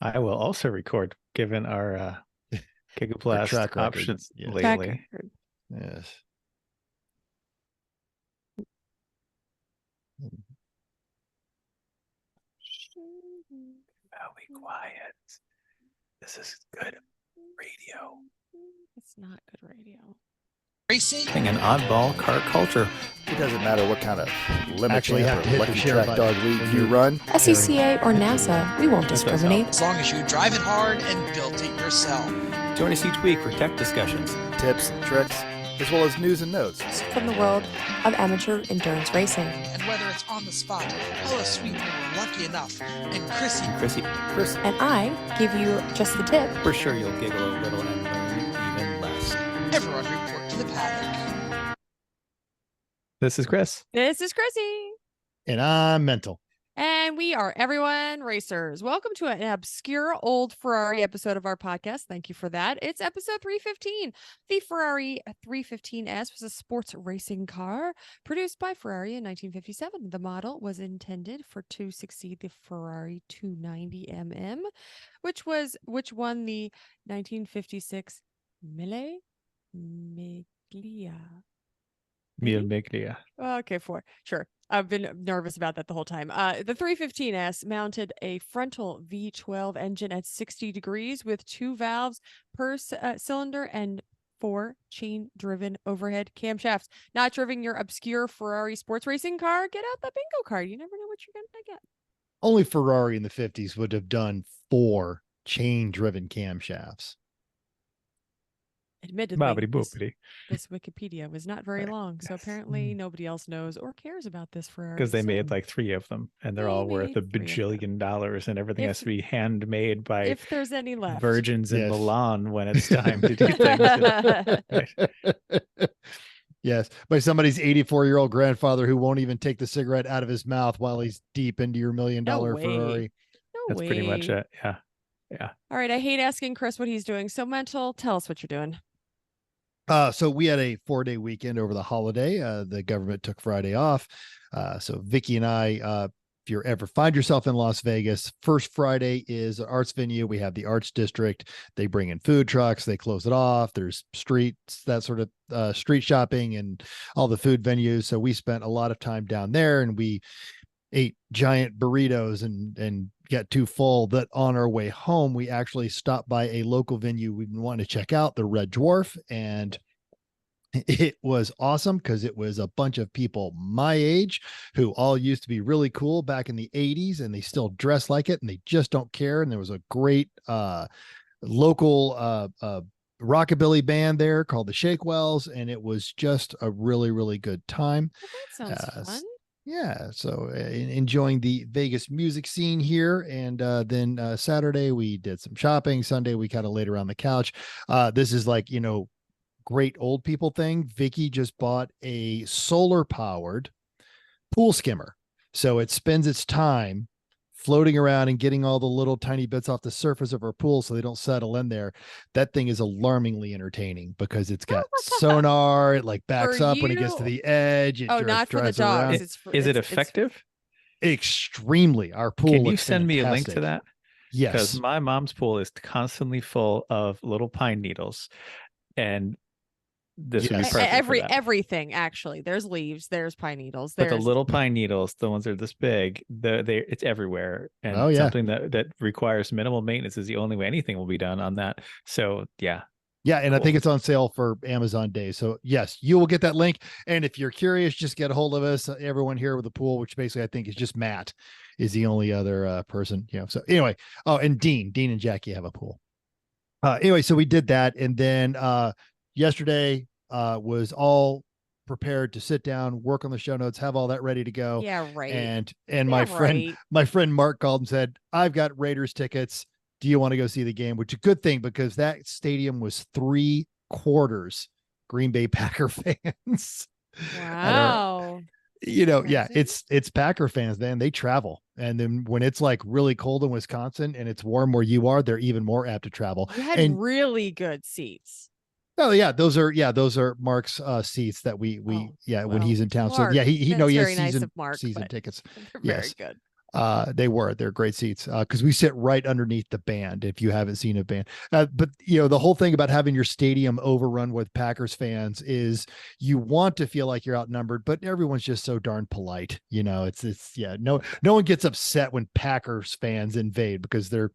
I will also record, given our Gigablast track record. options Yes. lately. Yes. Now be quiet. This is good radio. It's not good radio. Racing an oddball car culture. It doesn't matter what kind of limit Actually have to hit the lucky share track button dog league when you you're run. SCCA or NASA, we won't discriminate. As long as you drive it hard and build it yourself. Join us each week for tech discussions, Tips, tricks, as well as news and notes. From the world of amateur endurance racing. And whether it's on the spot, Ella Sweet when we're lucky enough, and Chrissy. Chris. And I give you just the tip. For sure you'll giggle a little and learn even less. Everyone report to the paddock. This is Chris. This is Chrissy. And I'm mental. And we are Everyone Racers. Welcome to an obscure old Ferrari episode of our podcast. Thank you for that. It's episode 315. The Ferrari 315S was a sports racing car produced by Ferrari in 1957. The model was intended to succeed the Ferrari 290mm, which won the 1956 Mille Miglia. Mille Miglia. Okay, sure. I've been nervous about that the whole time. The 315S mounted a frontal V12 engine at 60 degrees with 2 valves per cylinder and 4 chain-driven overhead camshafts. Not driven your obscure Ferrari sports racing car? Get out the bingo card. You never know what you're going to get. Only Ferrari in the 50s would have done 4 chain-driven camshafts. Admittedly, Bobbity. this Wikipedia was not very long, so apparently nobody else knows or cares about this Ferrari. Because they so made like 3 of them, and they're all worth a bajillion dollars, and everything has to be handmade by if there's any left. virgins in Yes. Milan when it's time to do things. Yes, by somebody's 84-year-old grandfather who won't even take the cigarette out of his mouth while he's deep into your $1 million way. Ferrari. No That's pretty much way. it. Yeah. All right. I hate asking Chris what he's doing. So Mental, tell us what you're doing. So we had a 4-day weekend over the holiday. The government took Friday off. So Vicky and I, if you ever find yourself in Las Vegas, first Friday is an arts venue. We have the Arts District. They bring in food trucks. They close it off. There's streets, that sort of street shopping and all the food venues. So we spent a lot of time down there, and we ate giant burritos and got too full that on our way home, we actually stopped by a local venue we've been wanting to check out, the Red Dwarf. And it was awesome because it was a bunch of people my age who all used to be really cool back in the 80s, and they still dress like it and they just don't care. And there was a great local rockabilly band there called the Shakewells, and it was just a really, really good time. Well, that sounds fun. Yeah, so enjoying the Vegas music scene here. And then Saturday we did some shopping. Sunday we kind of laid around the couch. This is like, great old people thing. Vicky just bought a solar powered pool skimmer. So it spends its time floating around and getting all the little tiny bits off the surface of her pool so they don't settle in there. That thing is alarmingly entertaining because it's got sonar. It like backs For up when it gets to the edge. Not for the drives around. dogs. Is it effective? Extremely. Our pool. Can you looks send me a link fantastic. to that? Yes. Because my mom's pool is constantly full of little pine needles, and this would be Yes. perfect for that. Everything actually. There's leaves. There's pine needles. But There's the little pine needles, the ones that are this big, it's everywhere. And Oh, yeah. something that requires minimal maintenance is the only way anything will be done on that. So yeah. Yeah, and Cool. I think it's on sale for Amazon Days. So yes, you will get that link. And if you're curious, just get a hold of us. Everyone here with the pool, which basically I think is just Matt, is the only other person. So anyway, and Dean and Jackie have a pool. Anyway, so we did that, and then yesterday was all prepared to sit down, work on the show notes, have all that ready to go. Yeah, right. And my friend Mark called and said, "I've got Raiders tickets. Do you want to go see the game?" Which is a good thing because that stadium was 3/4 Green Bay Packer fans. Wow. Yeah, it's Packer fans, man. They travel. And then when it's like really cold in Wisconsin and it's warm where you are, they're even more apt to travel. You had really good seats. Oh yeah, those are Mark's seats that we when he's in town. Mark, so yeah, he that's has very nice season of Mark, season but tickets. They're Yes. very good. They're great seats because we sit right underneath the band. If you haven't seen a band, but the whole thing about having your stadium overrun with Packers fans is you want to feel like you're outnumbered, but everyone's just so darn polite. No one gets upset when Packers fans invade because they're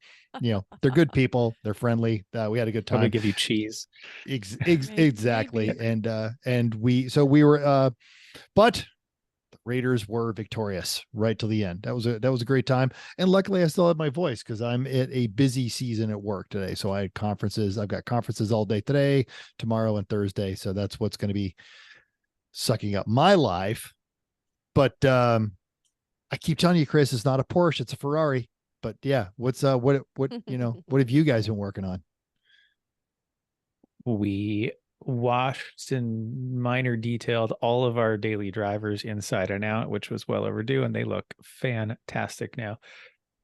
good people. They're friendly. We had a good time. Probably give you cheese. Exactly. And we were, but Raiders were victorious right till the end. That was a great time. And luckily I still have my voice because I'm at a busy season at work today. So I had conferences. I've got conferences all day today, tomorrow, and Thursday. So that's what's going to be sucking up my life. But I keep telling you, Chris, it's not a Porsche, it's a Ferrari. But yeah, what have you guys been working on? We washed and minor detailed all of our daily drivers inside and out, which was well overdue, and they look fantastic now.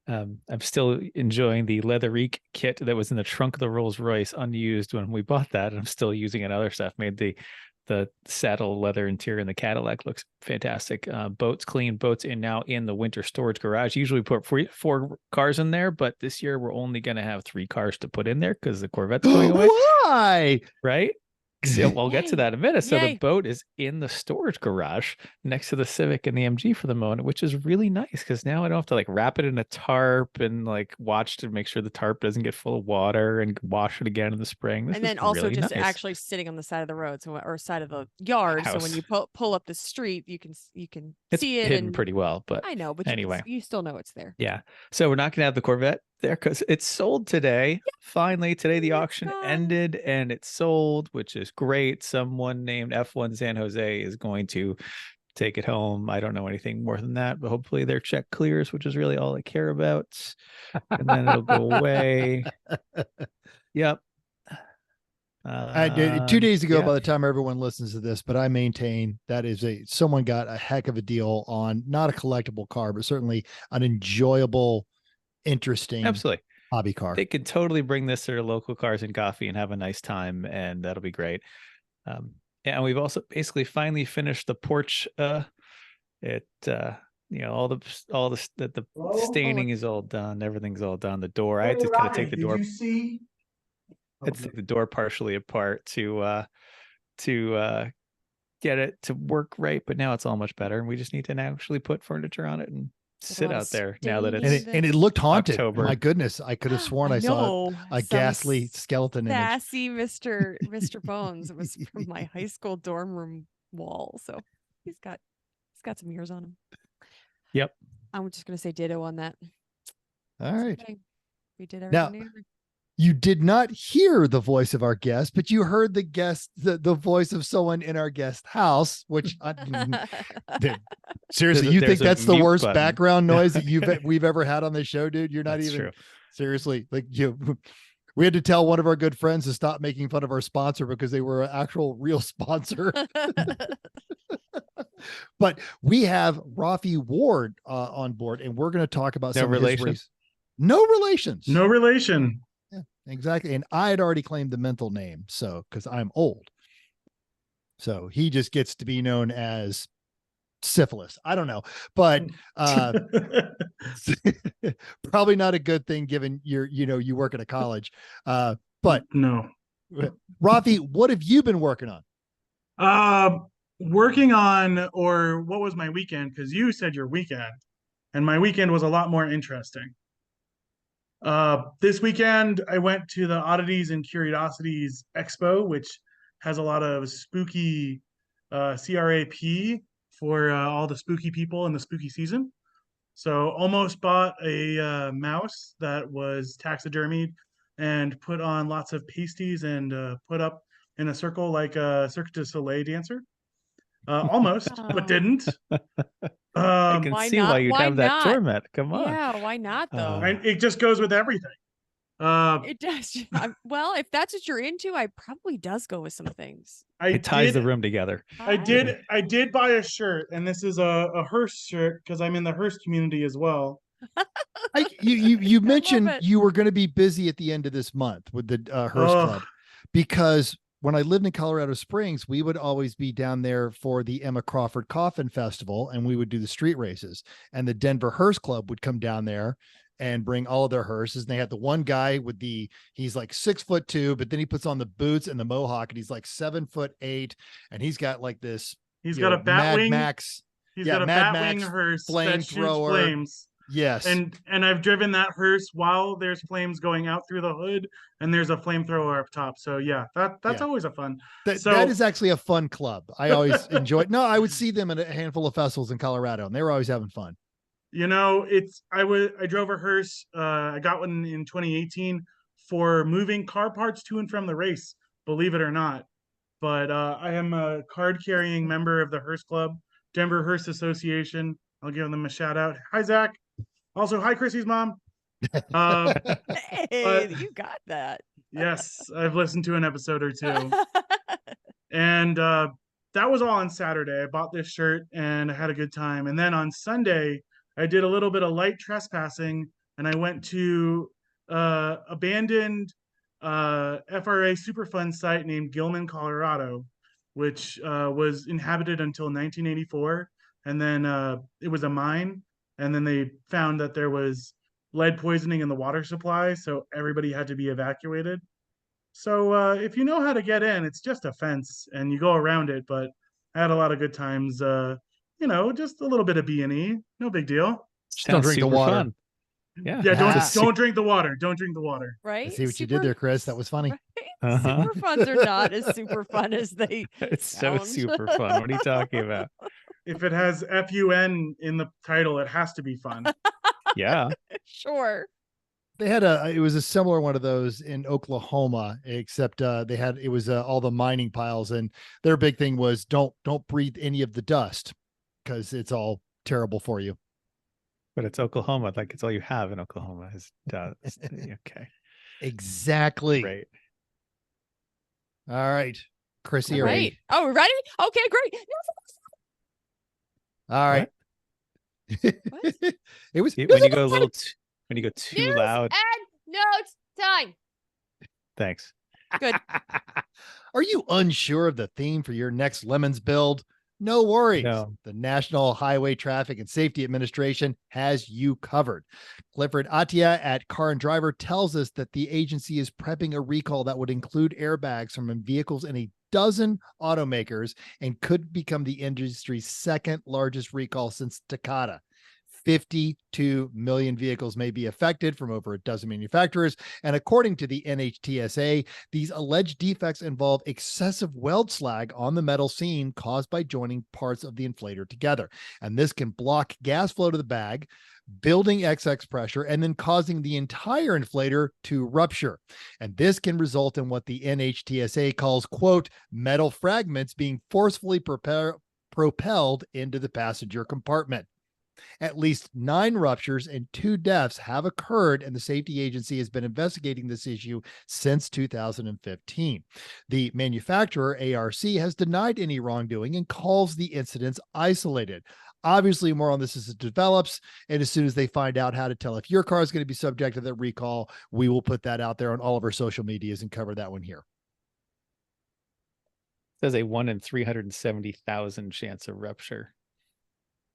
I'm still enjoying the leather kit that was in the trunk of the Rolls Royce unused when we bought that, and I'm still using it. Other stuff made the saddle leather interior in the Cadillac looks fantastic. Boats clean, boats in now in the winter storage garage. Usually put four cars in there, but this year we're only going to have 3 cars to put in there because the Corvette's going away. Why? Right? So we'll get to that in a minute. So Yay. the boat is in the storage garage next to the Civic and the MG for the moment, which is really nice because now I don't have to wrap it in a tarp and watch to make sure the tarp doesn't get full of water and wash it again in the spring. This And then is also really just nice. actually sitting on the side of the road, or side of the yard. So when House. you pull up the street, you can It's see it hidden and pretty well, but I know, but anyway. you still know it's there. Yeah. So we're not going to have the Corvette there because it's sold today. Finally, today the auction gone. ended and it's sold, which is great. Someone named F1 San Jose is going to take it home. I don't know anything more than that, but hopefully their check clears, which is really all I care about. And then it'll go away. Yep. 2 days ago, yeah. by the time everyone listens to this, but I maintain that someone got a heck of a deal on not a collectible car, but certainly an enjoyable, interesting Absolutely. hobby car. They could totally bring this to their local Cars and Coffee and have a nice time, and that'll be great. And we've also basically finally finished the porch. All the staining is all done. Everything's all done. The door, I had to kind of take the door. Did you see? I had to take the door partially apart to get it to work right, but now it's all much better, and we just need to actually put furniture on it and sit out there now that it's and it looked haunted. October. My goodness, I could have sworn I saw a ghastly skeleton image. Sassy Mr. Bones. It was from my high school dorm room wall. So he's got some years on him. Yep. I'm just gonna say ditto on that. All right. Okay. We did Now, everything. you did not hear the voice of our guest, but you heard the voice of someone in our guest house, which seriously, you think that's the worst background noise that we've ever had on the show, dude? You're not That's even true. Seriously, we had to tell one of our good friends to stop making fun of our sponsor because they were an actual real sponsor. But we have Rafi Ward on board, and we're going to talk about some of his race. No relations. No relation. Yeah, exactly. And I had already claimed the mental name, so because I'm old. So he just gets to be known as syphilis. I don't know, but probably not a good thing given you work at a college. But no. Rafi, what have you been working on? Working on, or what was my weekend? Because you said your weekend, and my weekend was a lot more interesting. This weekend, I went to the Oddities and Curiosities Expo, which has a lot of spooky CRAP for all the spooky people in the spooky season. So almost bought a mouse that was taxidermied and put on lots of pasties and put up in a circle like a Cirque du Soleil dancer. Almost, but didn't. I can Why see not? why you'd Why have that not? torment. Come on. Yeah, why not though? It just goes with everything. It does. Well, if that's what you're into, I probably does go with some things. It ties the room together. I did buy a shirt, and this is a Hearst shirt because I'm in the Hearst community as well. You mentioned it. you were going to be busy at the end of this month with the Hearst Club, because when I lived in Colorado Springs, we would always be down there for the Emma Crawford Coffin Festival, and we would do the street races. And the Denver Hearse Club would come down there and bring all of their hearses. And they had the one guy with he's like 6'2", but then he puts on the boots and the mohawk, and he's like 7'8", and he's got like this. He's got a Mad Batwing. Max. He's got a Mad Batwing Max hearse that shoots flamethrower. flames. Yes. And I've driven that hearse while there's flames going out through the hood, and there's a flamethrower up top. So yeah, that's always a fun. That is actually a fun club. I always enjoyed. No, I would see them at a handful of festivals in Colorado, and they were always having fun. You know, I drove a hearse. I got one in 2018 for moving car parts to and from the race, believe it or not. But I am a card-carrying member of the Hearse Club, Denver Hearse Association. I'll give them a shout out. Hi, Zach. Also, hi, Chrissy's mom. Hey, you got that. Yes, I've listened to an episode or two. And that was all on Saturday. I bought this shirt and I had a good time. And then on Sunday, I did a little bit of light trespassing, and I went to abandoned FRA Superfund site named Gilman, Colorado, which was inhabited until 1984. And then it was a mine. And then they found that there was lead poisoning in the water supply. So everybody had to be evacuated. So if you know how to get in, it's just a fence and you go around it. But I had a lot of good times. Just a little bit of B&E. No big deal. Don't drink the water. Fun. Yeah. Don't drink the water. Don't drink the water. Right. I see what you did there, Chris. That was funny. Right? Super funs are not as super fun as they It's sound. so super fun. What are you talking about? If it has FUN in the title, it has to be fun. Yeah. Sure. They had it was a similar one of those in Oklahoma, except it was all the mining piles, and their big thing was don't breathe any of the dust because it's all terrible for you. But it's Oklahoma. Like, it's all you have in Oklahoma is dust. Okay. Exactly. Right. All right. Chrissy, are Right. Oh, we're ready? Okay, great. all right. What? It was When you go when you go too News loud. and notes time. Thanks. Good. Are you unsure of the theme for your next Lemons build? No worries. No. The National Highway Traffic and Safety Administration has you covered. Clifford Atia at Car and Driver tells us that the agency is prepping a recall that would include airbags from vehicles in a dozen automakers and could become the industry's second largest recall since Takata. 52 million vehicles may be affected from over a dozen manufacturers. And according to the NHTSA, these alleged defects involve excessive weld slag on the metal seam caused by joining parts of the inflator together. And this can block gas flow to the bag, building excess pressure, and then causing the entire inflator to rupture. And this can result in what the NHTSA calls, quote, metal fragments being forcefully propelled into the passenger compartment. At least 9 ruptures and 2 deaths have occurred, and the safety agency has been investigating this issue since 2015. The manufacturer, ARC, has denied any wrongdoing and calls the incidents isolated. Obviously, more on this as it develops, and as soon as they find out how to tell if your car is going to be subject to the recall, we will put that out there on all of our social medias and cover that one here. It says a 1 in 370,000 chance of rupture.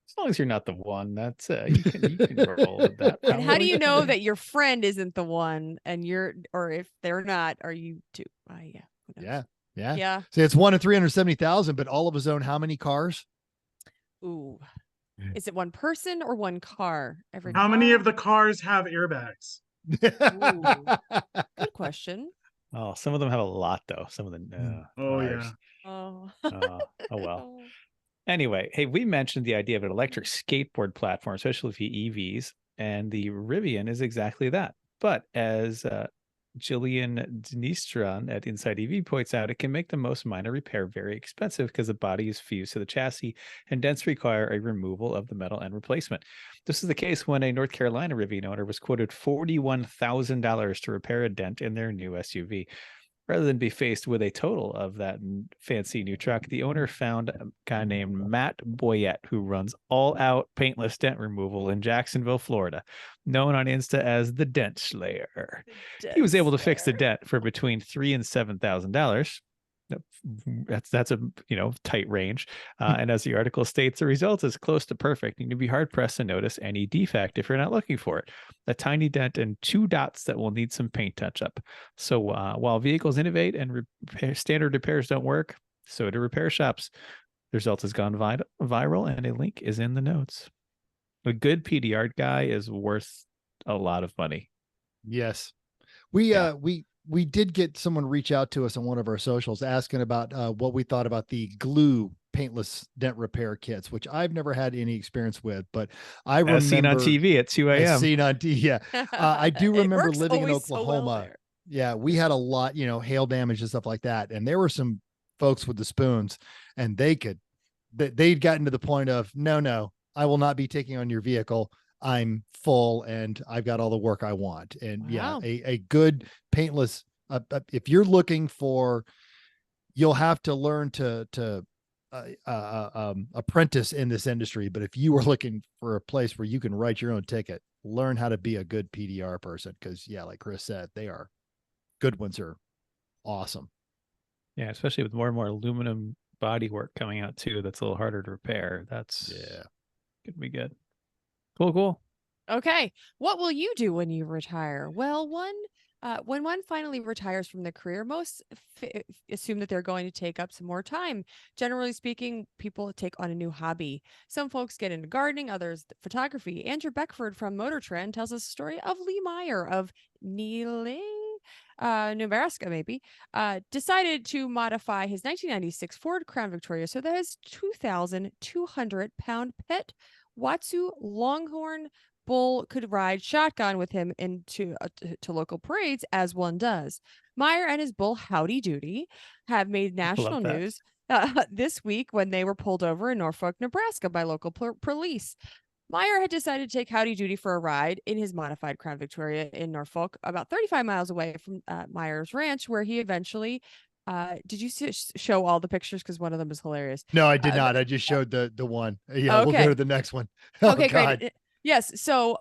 As long as you're not the one, that's you can roll with that. And how do probably. you know that your friend isn't the one and or if they're not, are you too? Yeah. Yeah. So it's 1 in 370,000, but all of us own how many cars? Ooh. Is it one person or one car? How many of the cars have airbags? Good question. Oh, some of them have a lot though. Some of them. Oh yeah. Oh. Oh well. Anyway, hey, we mentioned the idea of an electric skateboard platform, especially for EVs, and the Rivian is exactly that. But as Jillian Denistron at Inside EV points out, it can make the most minor repair very expensive because the body is fused to the chassis and hence require a removal of the metal and replacement. This is the case when a North Carolina Rivian owner was quoted $41,000 to repair a dent in their new SUV. Rather than be faced with a total of that fancy new truck, the owner found a guy named Matt Boyette, who runs all-out paintless dent removal in Jacksonville, Florida, known on Insta as the Dent Slayer. He was able to fix the dent for between $3,000 and $7,000. That's a tight range. And as the article states, the result is close to perfect. You'd be hard pressed to notice any defect if you're not looking for it. A tiny dent and 2 dots that will need some paint touch up. So while vehicles innovate and standard repairs don't work, so do repair shops. The result has gone viral, and a link is in the notes. A good PDR guy is worth a lot of money. Yes. We did get someone reach out to us on one of our socials asking about what we thought about the glue paintless dent repair kits, which I've never had any experience with, but I remember seen on TV at 2 a.m. Seen on TV. Yeah. I do remember living in Oklahoma. So we had a lot, hail damage and stuff like that. And there were some folks with the spoons, and they'd gotten to the point of, no, I will not be taking on your vehicle. I'm full and I've got all the work I want. And Wow. a good paintless, if you're looking for, you'll have to learn to apprentice in this industry. But if you are looking for a place where you can write your own ticket, learn how to be a good PDR person. Cause like Chris said, good ones are awesome. Yeah. Especially with more and more aluminum body work coming out too. That's a little harder to repair. That's gonna be good. Cool. Okay. What will you do when you retire? Well, when one finally retires from the career, most assume that they're going to take up some more time. Generally speaking, people take on a new hobby. Some folks get into gardening, others photography. Andrew Beckford from Motor Trend tells us a story of Lee Meyer of Nebraska, decided to modify his 1996 Ford Crown Victoria so that his 2,200-pound pet Watsu Longhorn Bull could ride shotgun with him into to local parades, as one does. Meyer and his bull Howdy Doody have made national news this week when they were pulled over in Norfolk, Nebraska by local police. Meyer had decided to take Howdy Doody for a ride in his modified Crown Victoria in Norfolk, about 35 miles away from Meyer's ranch, where he eventually did you show all the pictures? Because one of them is hilarious. No, I did not. I just showed the one. Yeah, okay. We'll go to the next one. Okay, great. Yes. So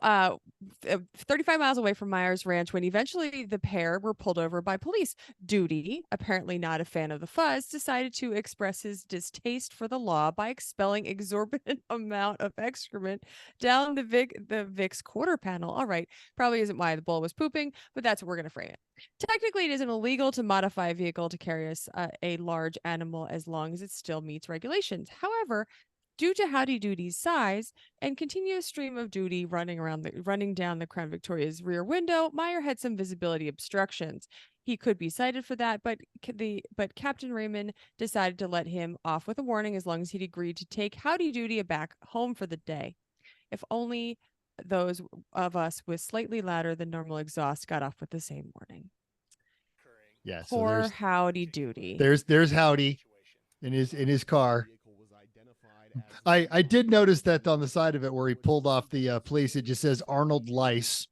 35 miles away from Meyer's ranch, when eventually the pair were pulled over by police. Doody, apparently not a fan of the fuzz, decided to express his distaste for the law by expelling exorbitant amount of excrement down the Vic's quarter panel. All right. Probably isn't why the bull was pooping, but that's what we're going to frame it. Technically, it isn't illegal to modify a vehicle to carry a large animal as long as it still meets regulations. However, due to Howdy Doody's size and continuous stream of Doody running down the Crown Victoria's rear window, Meyer had some visibility obstructions. He could be cited for that, but Captain Raymond decided to let him off with a warning as long as he'd agreed to take Howdy Doody back home for the day. If only those of us with slightly louder than normal exhaust got off with the same warning. Yeah, poor Howdy Doody. There's Howdy in his car. I did notice that on the side of it where he pulled off the police, it just says Arnold Lice.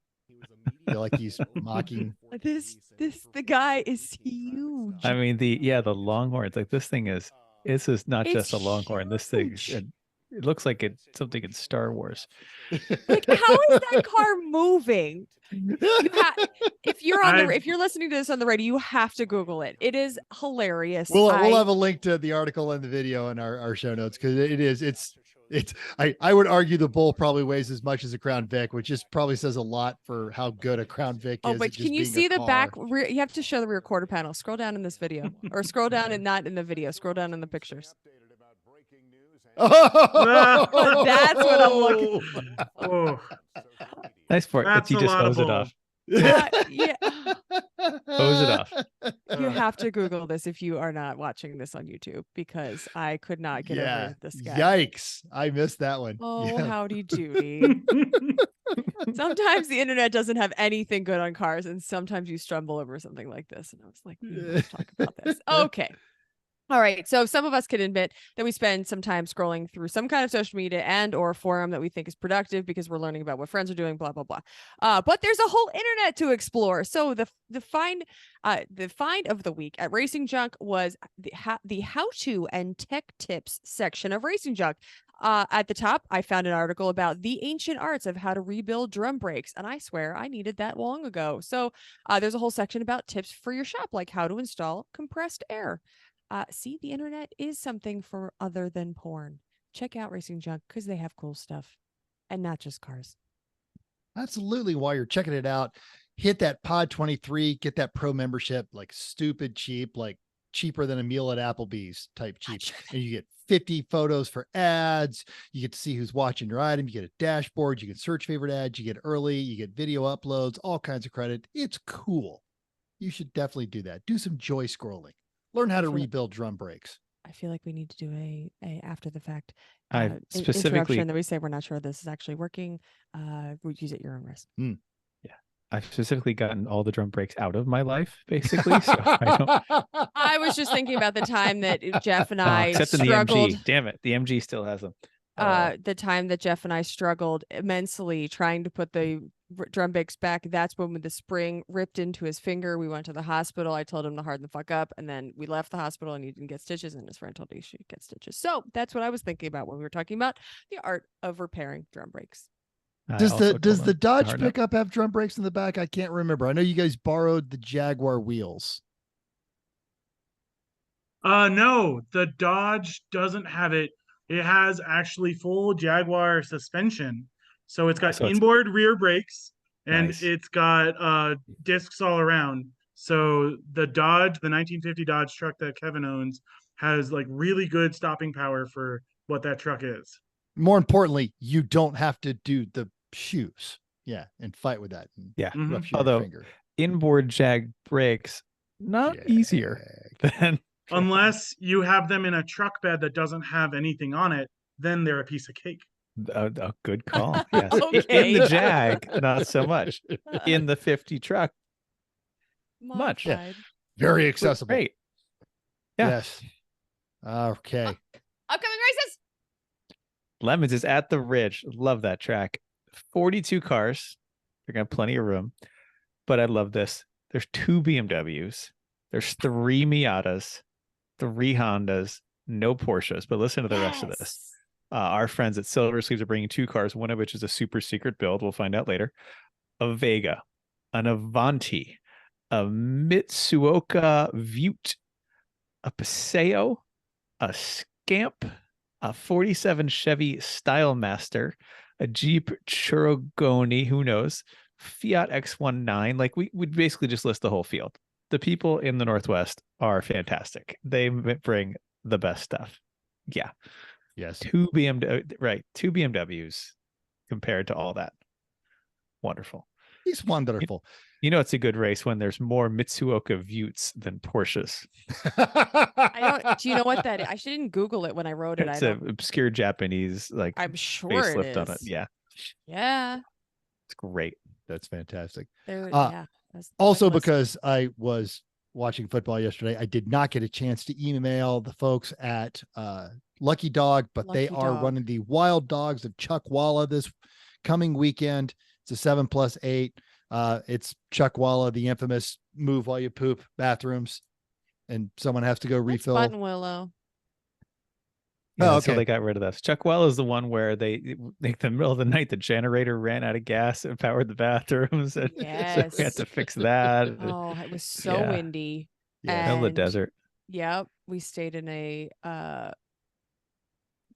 I feel like he's mocking. The guy is huge. I mean, the Longhorns, like this is not just a Longhorn. This thing, it looks like it's something in Star Wars. Like, how is that car moving? If you're listening to this on the radio, you have to Google it. It is hilarious. We'll have a link to the article and the video in our show notes, because I would argue the bull probably weighs as much as a Crown Vic, which just probably says a lot for how good a Crown Vic is. Oh, but can you see the back rear? You have to show the rear quarter panel. Scroll down in this video, or scroll down and not in the video. Scroll down in the pictures. Oh, that's what I'm looking for. Oh, Nice for it. You just hose it off. Yeah. Hose it off. You have to Google this if you are not watching this on YouTube, because I could not get over this guy. Yikes. I missed that one. Oh, Howdy Doody. Sometimes the internet doesn't have anything good on cars, and sometimes you stumble over something like this. And I was like, let's talk about this. Okay. All right. So some of us can admit that we spend some time scrolling through some kind of social media and or forum that we think is productive because we're learning about what friends are doing, blah, blah, blah. But there's a whole internet to explore. So the find of the week at Racing Junk was the how-to and tech tips section of Racing Junk. At the top, I found an article about the ancient arts of how to rebuild drum brakes. And I swear I needed that long ago. So there's a whole section about tips for your shop, like how to install compressed air. See, the internet is something for other than porn. Check out Racing Junk because they have cool stuff and not just cars. Absolutely. While you're checking it out, hit that pod 23, get that pro membership, like stupid cheap, like cheaper than a meal at Applebee's type cheap. And you get 50 photos for ads. You get to see who's watching your item. You get a dashboard. You can search favorite ads. You get early. You get video uploads, all kinds of credit. It's cool. You should definitely do that. Do some joy scrolling. Learn how to rebuild drum brakes. I feel like we need to do a after the fact I specifically interruption that we say we're not sure this is actually working. We use at your own risk. Yeah, I've specifically gotten all the drum brakes out of my life, basically. So I don't. I was just thinking about the time that Jeff and I except struggled. in the MG. Damn it, the MG still has them. The time that Jeff and I struggled immensely trying to put the drum brakes back. That's when the spring ripped into his finger. We went to the hospital. I told him to harden the fuck up, and then we left the hospital and he didn't get stitches, and his friend told me he should get stitches. So that's what I was thinking about when we were talking about the art of repairing drum brakes. Does the Dodge pickup have drum brakes in the back? I can't remember. I know you guys borrowed the Jaguar wheels. No, the Dodge doesn't have it. It has actually full Jaguar suspension. So it's got inboard rear brakes and it's got discs all around. So the Dodge, the 1950 Dodge truck that Kevin owns, has like really good stopping power for what that truck is. More importantly, you don't have to do the shoes. Yeah, and fight with that. Yeah. Although inboard Jag brakes, not easier than unless you have them in a truck bed that doesn't have anything on it, then they're a piece of cake. A good call. Yes. Okay. In the Jag, not so much. In the 50 truck, much. Yeah. Very accessible. Great. Yeah. Yes. Okay. Upcoming races. Lemons is at the Ridge. Love that track. 42 cars. They're gonna have plenty of room. But I love this. There's 2 BMWs. There's 3 Miatas, 3 Hondas, no Porsches. But listen to the rest of this. Our friends at Silver Sleeves are bringing 2 cars, one of which is a super secret build. We'll find out later. A Vega, an Avanti, a Mitsuoka Vute, a Paseo, a Scamp, a 47 Chevy Stylemaster, a Jeep Cherokee, who knows, Fiat X19. Like we would basically just list the whole field. The people in the Northwest are fantastic. They bring the best stuff. Yeah. Yes. 2 BMWs compared to all that. Wonderful. He's wonderful. You know, it's a good race when there's more Mitsuoka Vutes than Porsches. Do you know what that is? I didn't Google it when I wrote it. It's an obscure Japanese, like, I'm sure facelift it is. on it. Yeah. Yeah. It's great. That's fantastic. Also because I was watching football yesterday, I did not get a chance to email the folks at Lucky Dog, but they are running the Wild Dogs of Chuckwalla this coming weekend. It's a 7+8. It's Chuckwalla, the infamous move while you poop bathrooms, and someone has to go refill. Button Willow. Yeah, so they got rid of that. Chuckwalla is the one where they in the middle of the night, the generator ran out of gas and powered the bathrooms. And yes. So we had to fix that. Oh, it was so windy. Yeah, in the desert. Yep. We stayed in a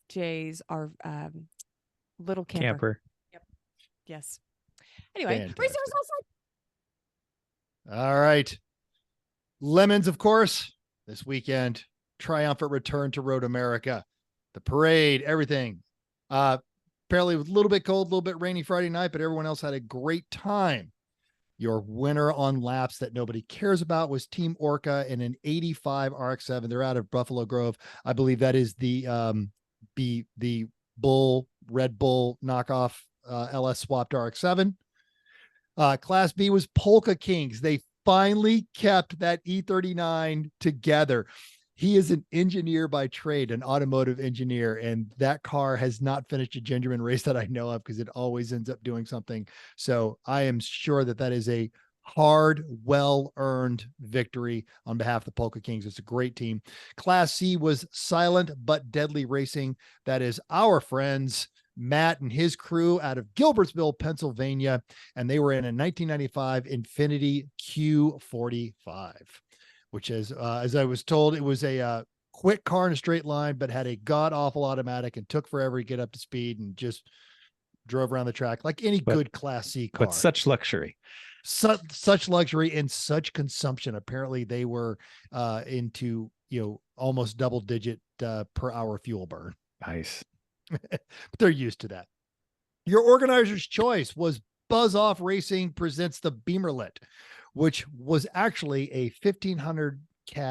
Jay's, our little camper. Yep. Yes. Anyway, race results. All right. Lemons, of course, this weekend. Triumphant return to Road America. The parade, everything. Apparently it was a little bit cold, a little bit rainy Friday night, but everyone else had a great time. Your winner on laps that nobody cares about was Team Orca in an 85 RX-7. They're out of Buffalo Grove. I believe that is the Red Bull knockoff LS swapped RX-7. Class B was Polka Kings. They finally kept that E39 together. He is an engineer by trade, an automotive engineer, and that car has not finished a Gingerman race that I know of because it always ends up doing something. So I am sure that is a hard, well-earned victory on behalf of the Polka Kings. It's a great team. Class C was Silent But Deadly Racing. That is our friends Matt and his crew out of Gilbertsville, Pennsylvania, and they were in a 1995 Infiniti Q45. which is, as I was told, it was a quick car in a straight line, but had a god awful automatic and took forever to get up to speed and just drove around the track like any good Class C car. But such luxury. Such luxury and such consumption. Apparently they were into, almost double digit per hour fuel burn. Nice. But they're used to that. Your organizer's choice was Buzz Off Racing presents the Beamerlet, which was actually a 1500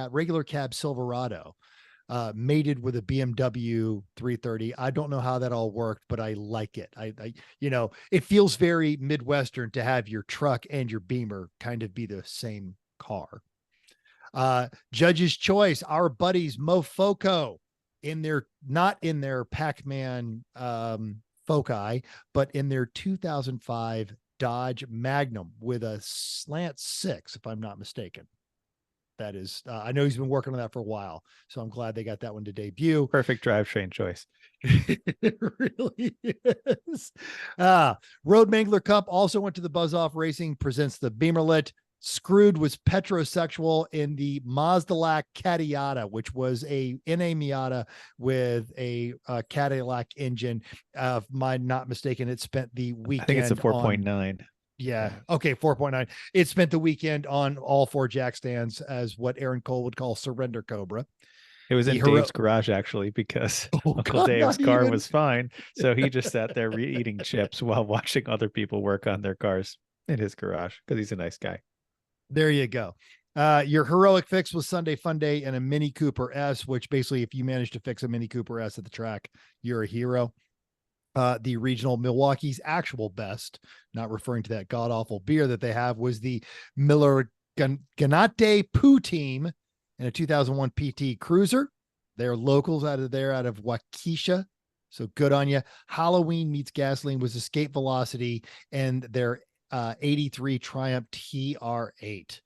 regular cab Silverado, mated with a BMW 330. I don't know how that all worked, but I like it. I it feels very Midwestern to have your truck and your Beamer kind of be the same car. Judge's choice, our buddies Mofoco, not in their Pac-Man Foci, but in their 2005 Dodge Magnum with a slant 6, if I'm not mistaken. That is, I know he's been working on that for a while, so I'm glad they got that one to debut. Perfect drivetrain choice. It really is. Road Mangler Cup also went to the Buzz Off Racing presents the Beamerlet. Screwed was petrosexual in the Mazdalak Cadiata, which was a NA Miata with a Cadillac engine. If I'm not mistaken, it spent the weekend. I think it's a 4.9. Yeah. Okay. 4.9. It spent the weekend on all 4 jack stands as what Aaron Cole would call surrender Cobra. It was in Dave's garage, actually, because Uncle Dave's car was fine. So he just sat there eating chips while watching other people work on their cars in his garage because he's a nice guy. There you go. Your heroic fix was Sunday Fun Day and a Mini Cooper S, which basically, if you manage to fix a Mini Cooper S at the track, you're a hero. The regional Milwaukee's actual best, not referring to that god awful beer that they have, was the Miller Ganate Poo Team in a 2001 PT Cruiser. They're locals out of Waukesha. So good on you. Halloween Meets Gasoline was Escape Velocity and their 83 Triumph TR8.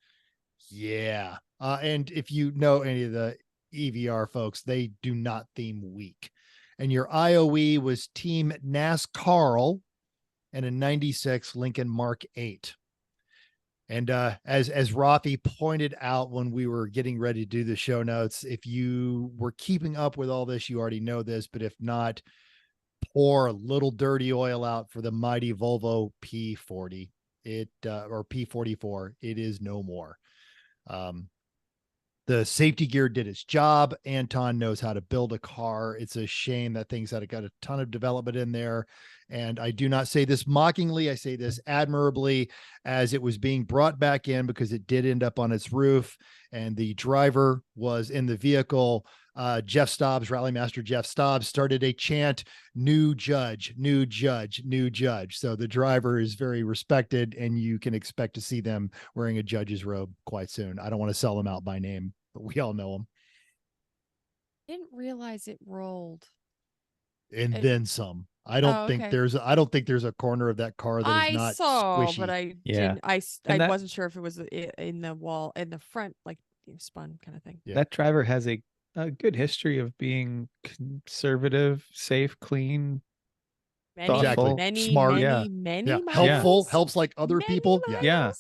Yeah. And if you know any of the EVR folks, they do not theme weak. And your IOE was Team NASCAR and a 96 Lincoln Mark 8. And as Rafi pointed out when we were getting ready to do the show notes, if you were keeping up with all this, you already know this, but if not, pour a little dirty oil out for the mighty Volvo P40 or P44. It is no more. The safety gear did its job. Anton knows how to build a car. It's a shame that things had got a ton of development in there. And I do not say this mockingly. I say this admirably, as it was being brought back in because it did end up on its roof and the driver was in the vehicle. Jeff Stobbs, Rally Master Jeff Stobbs, started a chant, "New judge, new judge, new judge." So the driver is very respected and you can expect to see them wearing a judge's robe quite soon. I don't want to sell them out by name, but we all know them. Didn't realize it rolled. And then some. I don't think there's a corner of that car that is not squishy. But I didn't. I wasn't sure if it was in the wall in the front, like spun kind of thing. Yeah. That driver has a good history of being conservative, safe, clean, thoughtful, smart, many helpful, helps like other people. Yeah.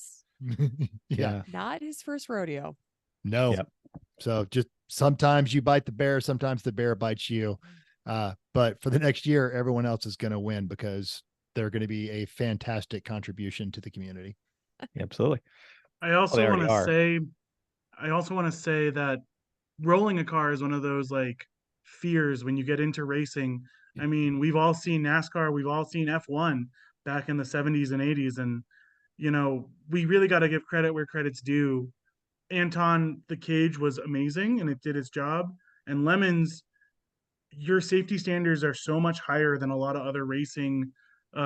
Not his first rodeo. No. Yep. So just sometimes you bite the bear, sometimes the bear bites you. But for the next year, everyone else is going to win because they're going to be a fantastic contribution to the community. Absolutely. I also want to say that rolling a car is one of those like fears when you get into racing. I mean, we've all seen NASCAR, we've all seen F1 back in the 70s and 80s. And, we really got to give credit where credit's due. Anton, the cage was amazing and it did its job. And Lemons, your safety standards are so much higher than a lot of other racing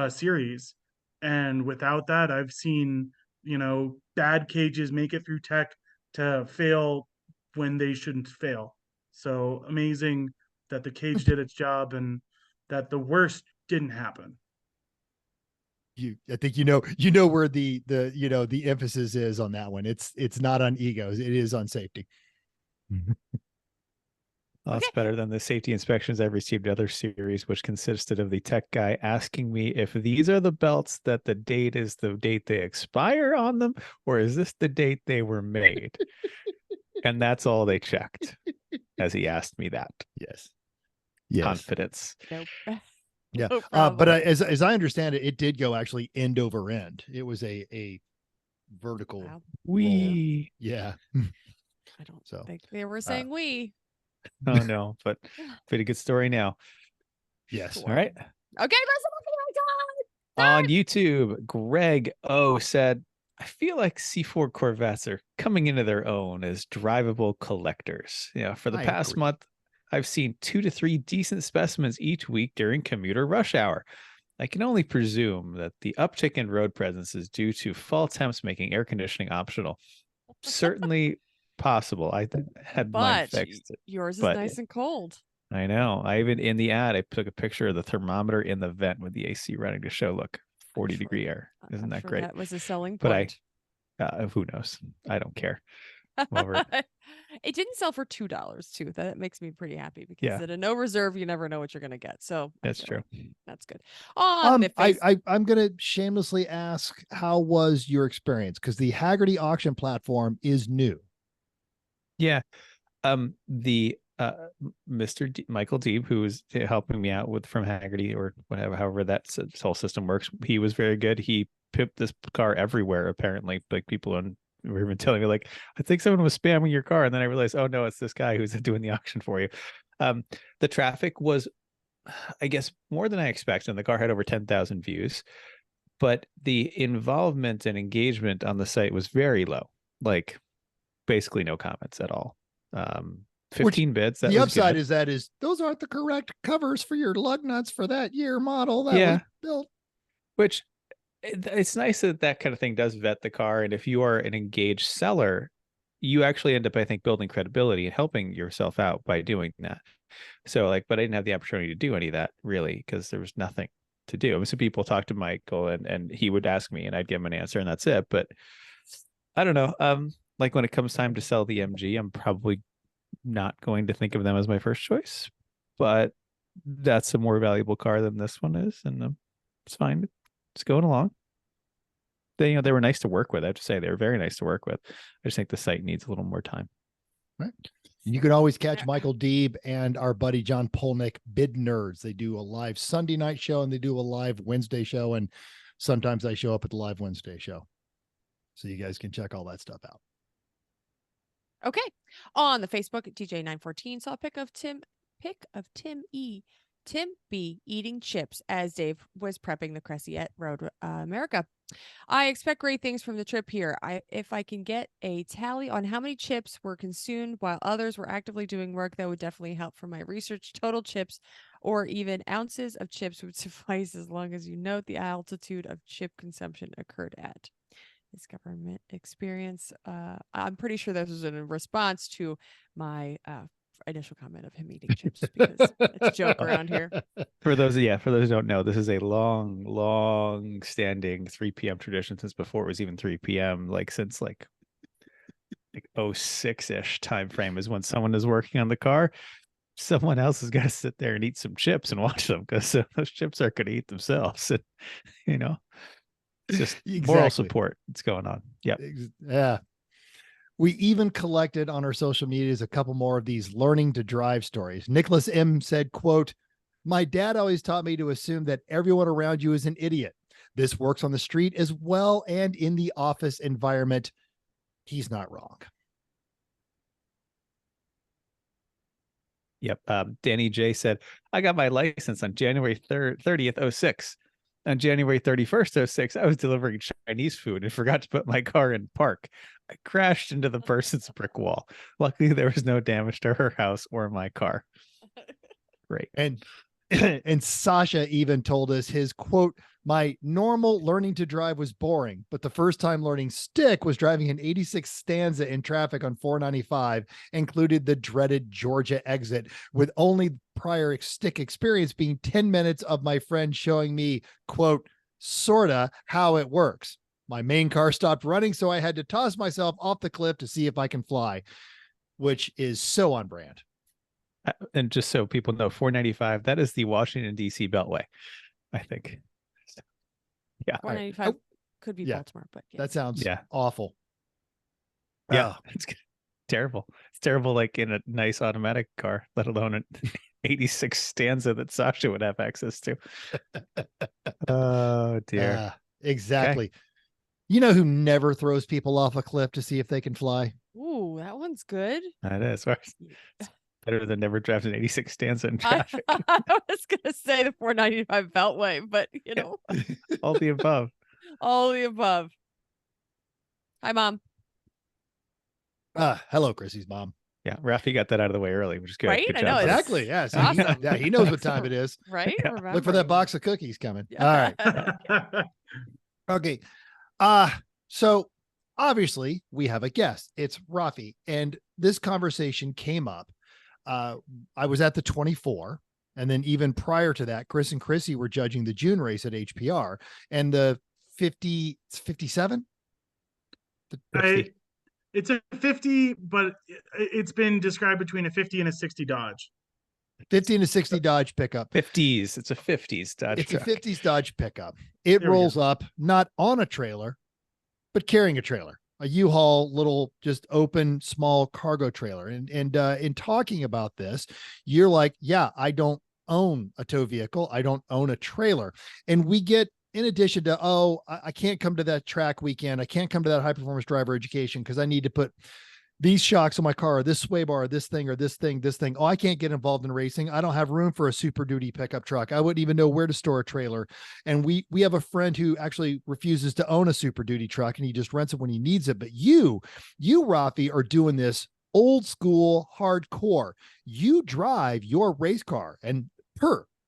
series. And without that, I've seen, bad cages make it through tech to fail when they shouldn't fail. So amazing that the cage did its job and that the worst didn't happen. I think where the emphasis is on that one. It's not on egos, it is on safety. Well, that's better than the safety inspections I've received other series, which consisted of the tech guy asking me if these are the belts that the date is the date they expire on them, or is this the date they were made? And that's all they checked as he asked me that. Yes. Yes. Confidence. Nope. Yeah. No But problem. as I understand it, it did go actually end over end. It was a vertical. Wow. We. Yeah. I don't So, think they were saying we. Oh no, but pretty good story now. Yes. All right. Okay, On YouTube, Greg O said, I feel like C4 Corvettes are coming into their own as drivable collectors. For the past agree. month, I've seen 2 to 3 decent specimens each week during commuter rush hour. I can only presume that the uptick in road presence is due to fall temps making air conditioning optional. Certainly possible. I had mine but fixed. yours is but- nice and cold. I know. I even in the ad, I took a picture of the thermometer in the vent with the AC running to show, look, 40-degree air. Isn't I'm that sure great? That was a selling But point. who knows? I don't care. Whatever. It didn't sell for $2 too. That makes me pretty happy because Yeah. at a no reserve, you never know what you're going to get. So That's true. That's good. On the face, I'm going to shamelessly ask, how was your experience? Because the Haggerty auction platform is new. Yeah. The Mr. Michael Deeb, who was helping me out with from Haggerty or whatever, however that whole system works, he was very good. He pipped this car everywhere. Apparently, like people were even telling me, like, I think someone was spamming your car, and then I realized, oh no, it's this guy who's doing the auction for you. The traffic was, I guess, more than I expected. And the car had over 10,000 views, but the involvement and engagement on the site was very low. Like, basically no comments at all. 15 bids. The upside is those aren't the correct covers for your lug nuts for that year model that was built. Which it's nice that kind of thing does vet the car. And if you are an engaged seller, you actually end up, I think, building credibility and helping yourself out by doing that. So but I didn't have the opportunity to do any of that really because there was nothing to do. So people talk to Michael and he would ask me and I'd give him an answer and that's it. But I don't know. Like when it comes time to sell the MG, I'm probably not going to think of them as my first choice, but that's a more valuable car than this one is. And it's fine. It's going along. They were nice to work with. I have to say they were very nice to work with. I just think the site needs a little more time. Right. You can always catch Michael Deeb and our buddy John Polnick, Bid Nerds. They do a live Sunday night show and they do a live Wednesday show. And sometimes I show up at the live Wednesday show. So you guys can check all that stuff out. okay. On the Facebook, DJ914 saw a pic of Tim B eating chips as Dave was prepping the Cressy at Road America. I expect great things from the trip here. If I can get a tally on how many chips were consumed while others were actively doing work, that would definitely help for my research. Total chips or even ounces of chips would suffice as long as you note the altitude of chip consumption occurred at. His government experience. I'm pretty sure this was in response to my initial comment of him eating chips because it's a joke around here. For those who don't know, this is a long standing 3 p.m. tradition since before it was even 3 p.m. Since 06-ish time frame is when someone is working on the car. Someone else has got to sit there and eat some chips and watch them because those chips are going to eat themselves. And, it's just moral support that's going on. Yep. Yeah. We even collected on our social medias a couple more of these learning to drive stories. Nicholas M said, quote, "My dad always taught me to assume that everyone around you is an idiot. This works on the street as well and in the office environment. He's not wrong." Yep. Danny J said, "I got my license on January 30th, 06. On January 31st, 06, I was delivering Chinese food and forgot to put my car in park. I crashed into the person's brick wall. Luckily, there was no damage to her house or my car." Great. And Sasha even told us his quote, "My normal learning to drive was boring, but the first time learning stick was driving an 86 Stanza in traffic on 495, included the dreaded Georgia exit, with only prior stick experience being 10 minutes of my friend showing me, quote, sorta how it works. My main car stopped running, so I had to toss myself off the cliff to see if I can fly," which is so on brand. And just so people know, 495, that is the Washington, D.C. Beltway, I think. Yeah. 495 could be Baltimore, but yes. That sounds awful. Yeah. It's good. terrible. It's terrible, like in a nice automatic car, let alone an 86 Stanza that Sasha would have access to. Oh dear. Exactly. You know who never throws people off a cliff to see if they can fly? Ooh, that one's good. That is. It's better than never driving an 86 Stanza in I traffic. was gonna say the 495 Beltway, but you know, All the above. all the above. Hi, Mom. Hello, Chrissy's mom. Yeah, Rafi got that out of the way early, which is good. Right? Good I job, know, buddy. it's Exactly. Yeah. So awesome. he knows what time it is. Right? Yeah. Remember. Look for that box of cookies coming. All right. Okay. So obviously we have a guest. It's Rafi. And this conversation came up. I was at the 24. And then even prior to that, Chris and Chrissy were judging the June race at HPR and the 57. It's a 50, but it's been described between a 50 and a 60 Dodge. 50 and a 60 Dodge pickup. 50s. It's a 50s Dodge It's truck. a 50s Dodge pickup. It There we rolls go. up, not on a trailer, but carrying a trailer, a U-Haul little, just open, small cargo trailer. And in talking about this, you're like, yeah, I don't own a tow vehicle. I don't own a trailer. And we get, in addition to, I can't come to that track weekend. I can't come to that high performance driver education because I need to put these shocks on my car, or this sway bar, or this thing, or this thing. Oh, I can't get involved in racing. I don't have room for a Super Duty pickup truck. I wouldn't even know where to store a trailer. And we have a friend who actually refuses to own a Super Duty truck, and he just rents it when he needs it. But you, Rafi, are doing this old school hardcore. You drive your race car, and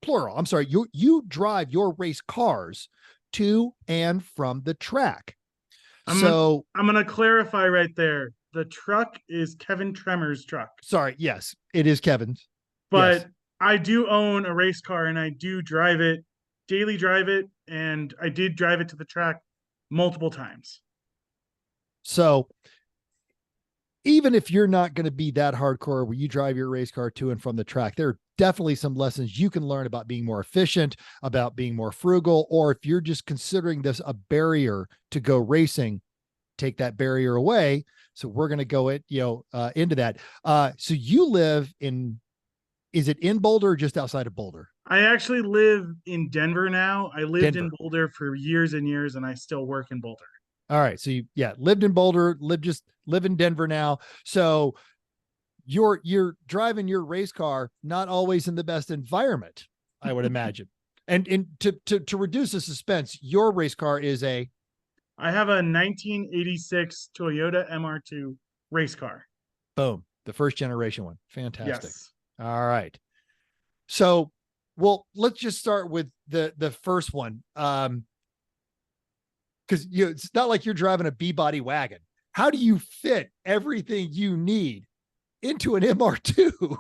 plural. I'm sorry. You drive your race cars to and from the track. I'm going to clarify right there. The truck is Kevin Tremor's truck. Sorry. Yes, it is Kevin's. But yes. I do own a race car and I do drive it, daily drive it. And I did drive it to the track multiple times. So even if you're not going to be that hardcore where you drive your race car to and from the track, there are definitely some lessons you can learn about being more efficient, about being more frugal, or if you're just considering this a barrier to go racing, take that barrier away. So we're going to go into that. So you live is it in Boulder or just outside of Boulder? I actually live in Denver now. I lived in Denver. Boulder for years and years, and I still work in Boulder. All right. So you lived in Boulder, live in Denver now. So you're driving your race car, not always in the best environment, I would imagine. And to reduce the suspense, your race car is I have a 1986 Toyota MR2 race car. Boom. The first generation one. Fantastic. Yes. All right. So, well, let's just start with the first one. Because it's not like you're driving a B-body wagon. How do you fit everything you need into an MR2?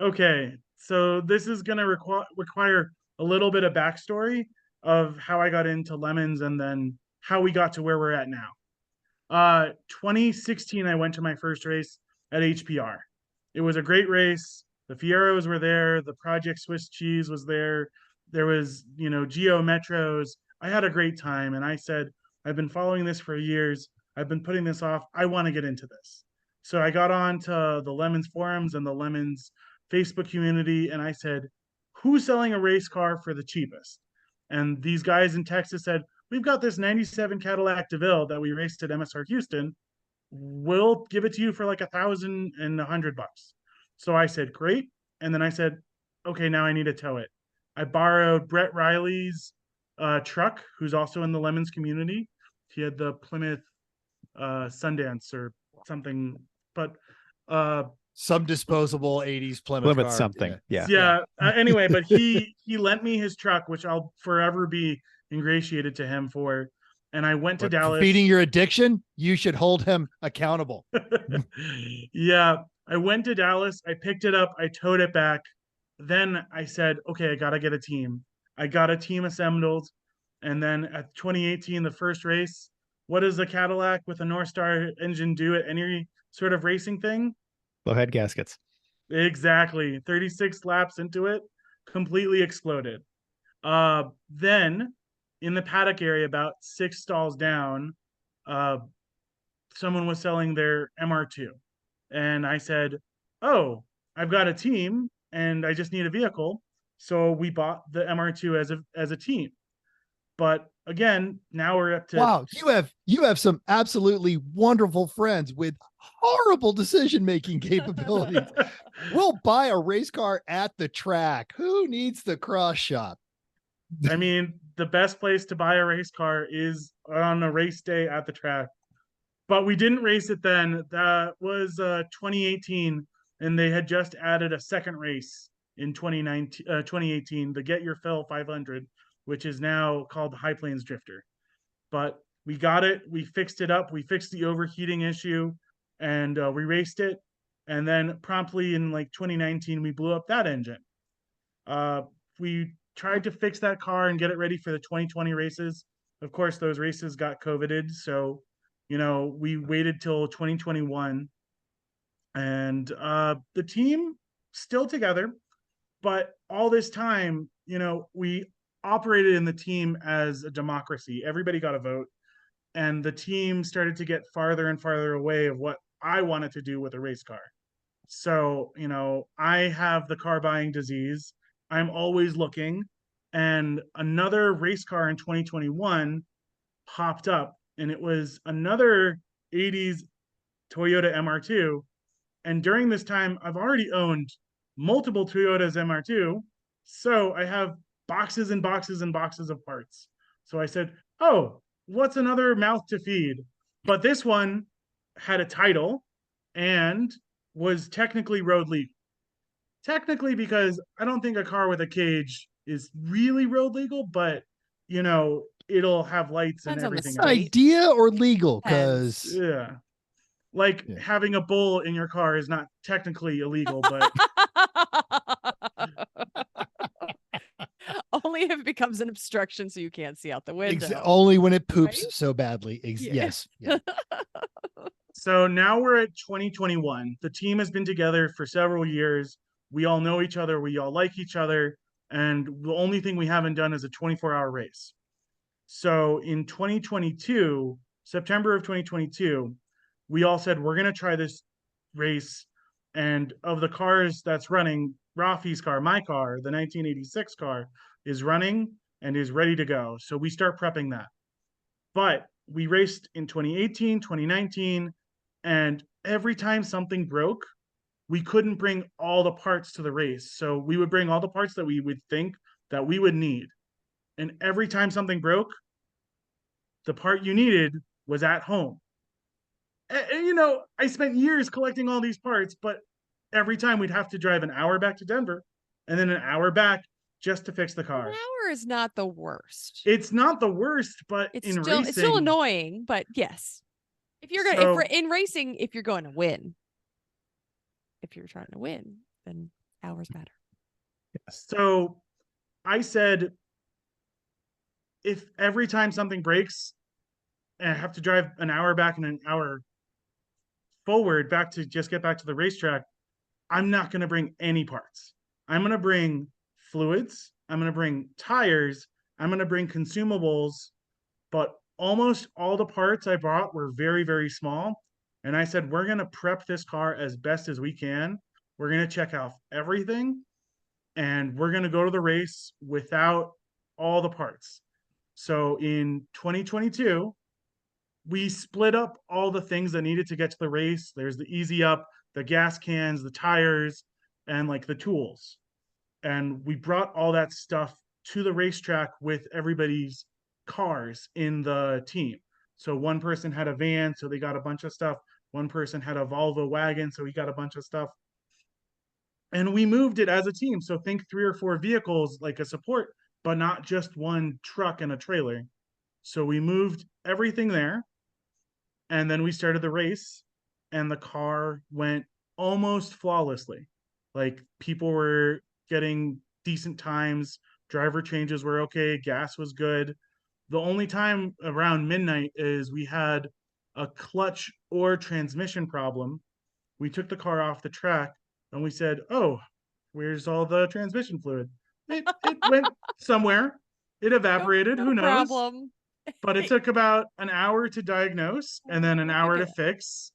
Okay, so this is going to require a little bit of backstory of how I got into Lemons and then how we got to where we're at now. 2016, I went to my first race at HPR. It was a great race. The Fieros were there. The Project Swiss Cheese was there. There was, Geo Metros. I had a great time. And I said, I've been following this for years. I've been putting this off. I want to get into this. So I got on to the Lemons forums and the Lemons Facebook community. And I said, who's selling a race car for the cheapest? And these guys in Texas said, we've got this 97 Cadillac DeVille that we raced at MSR Houston. We'll give it to you for like $1,100. So I said, great. And then I said, okay, now I need to tow it. I borrowed Brett Riley's truck, who's also in the Lemons community. He had the Plymouth Sundance or something, but some disposable 80s Plymouth car. Something. Yeah. Anyway, but he lent me his truck, which I'll forever be ingratiated to him for. And I went to Dallas. Feeding your addiction, you should hold him accountable. Yeah. I went to Dallas. I picked it up. I towed it back. Then I said, okay, I got to get a team. I got a team assembled. And then at 2018, the first race, what does a Cadillac with a North Star engine do at any sort of racing thing? Blow head gaskets. Exactly. 36 laps into it, completely exploded. Then in the paddock area, about 6 stalls down, someone was selling their MR2. And I said, oh, I've got a team and I just need a vehicle. So we bought the MR2 as a team. But again, now we're up to Wow, you have some absolutely wonderful friends with horrible decision-making capabilities. We'll buy a race car at the track. Who needs the cross shop? I mean, the best place to buy a race car is on a race day at the track. But we didn't race it then. That was 2018, and they had just added a second race in 2018, the Get Your Fill 500, which is now called the High Plains Drifter. But we got it. We fixed it up. We fixed the overheating issue, and we raced it. And then promptly in like 2019, we blew up that engine. We tried to fix that car and get it ready for the 2020 races. Of course, those races got COVIDed, so we waited till 2021, and the team still together, but all this time, we operated in the team as a democracy. Everybody got a vote, and the team started to get farther and farther away of what I wanted to do with a race car. So, I have the car buying disease. I'm always looking, and another race car in 2021 popped up, and it was another 80s Toyota MR2. And during this time, I've already owned multiple Toyotas MR2. So I have boxes and boxes and boxes of parts. So I said, oh, what's another mouth to feed? But this one had a title and was technically road legal. Technically, because I don't think a car with a cage is really road legal, but it'll have lights and Depends on the everything state. else. Idea or legal? Depends. Because Yeah. Like having a bull in your car is not technically illegal, but Only if it becomes an obstruction so you can't see out the window. only when it poops Right? so badly. Yeah. Yes. Yeah. so now we're at 2021. The team has been together for several years. We all know each other. We all like each other. And the only thing we haven't done is a 24-hour race. So in 2022, September of 2022, we all said, we're going to try this race. And of the cars that's running, Rafi's car, my car, the 1986 car, is running and is ready to go. So we start prepping that. But we raced in 2018, 2019, and every time something broke, we couldn't bring all the parts to the race. So we would bring all the parts that we would think that we would need. And every time something broke, the part you needed was at home. And, I spent years collecting all these parts, but every time we'd have to drive an hour back to Denver and then an hour back just to fix the car. An hour is not the worst. It's not the worst, but It's in still racing, it's still annoying, but yes. If you're gonna So- in racing, if you're going to win, if you're trying to win, then hours matter. So I said, if every time something breaks and I have to drive an hour back and an hour forward back to just get back to the racetrack, I'm not going to bring any parts. I'm going to bring fluids. I'm going to bring tires. I'm going to bring consumables. But almost all the parts I brought were very, very small. And I said, we're going to prep this car as best as we can. We're going to check out everything. And we're going to go to the race without all the parts. So in 2022, we split up all the things that needed to get to the race. There's the easy up, the gas cans, the tires, and like the tools. And we brought all that stuff to the racetrack with everybody's cars in the team. So one person had a van, so they got a bunch of stuff. One person had a Volvo wagon, so he got a bunch of stuff. And we moved it as a team. So think 3 or 4 vehicles like a support, but not just one truck and a trailer. So we moved everything there. And then we started the race, and the car went almost flawlessly. Like people were getting decent times, driver changes were okay, gas was good. The only time around midnight is we had a clutch or transmission problem. We took the car off the track and we said, oh, where's all the transmission fluid? It went somewhere. It evaporated. No Who knows? problem. But it took about an hour to diagnose and then an hour to fix.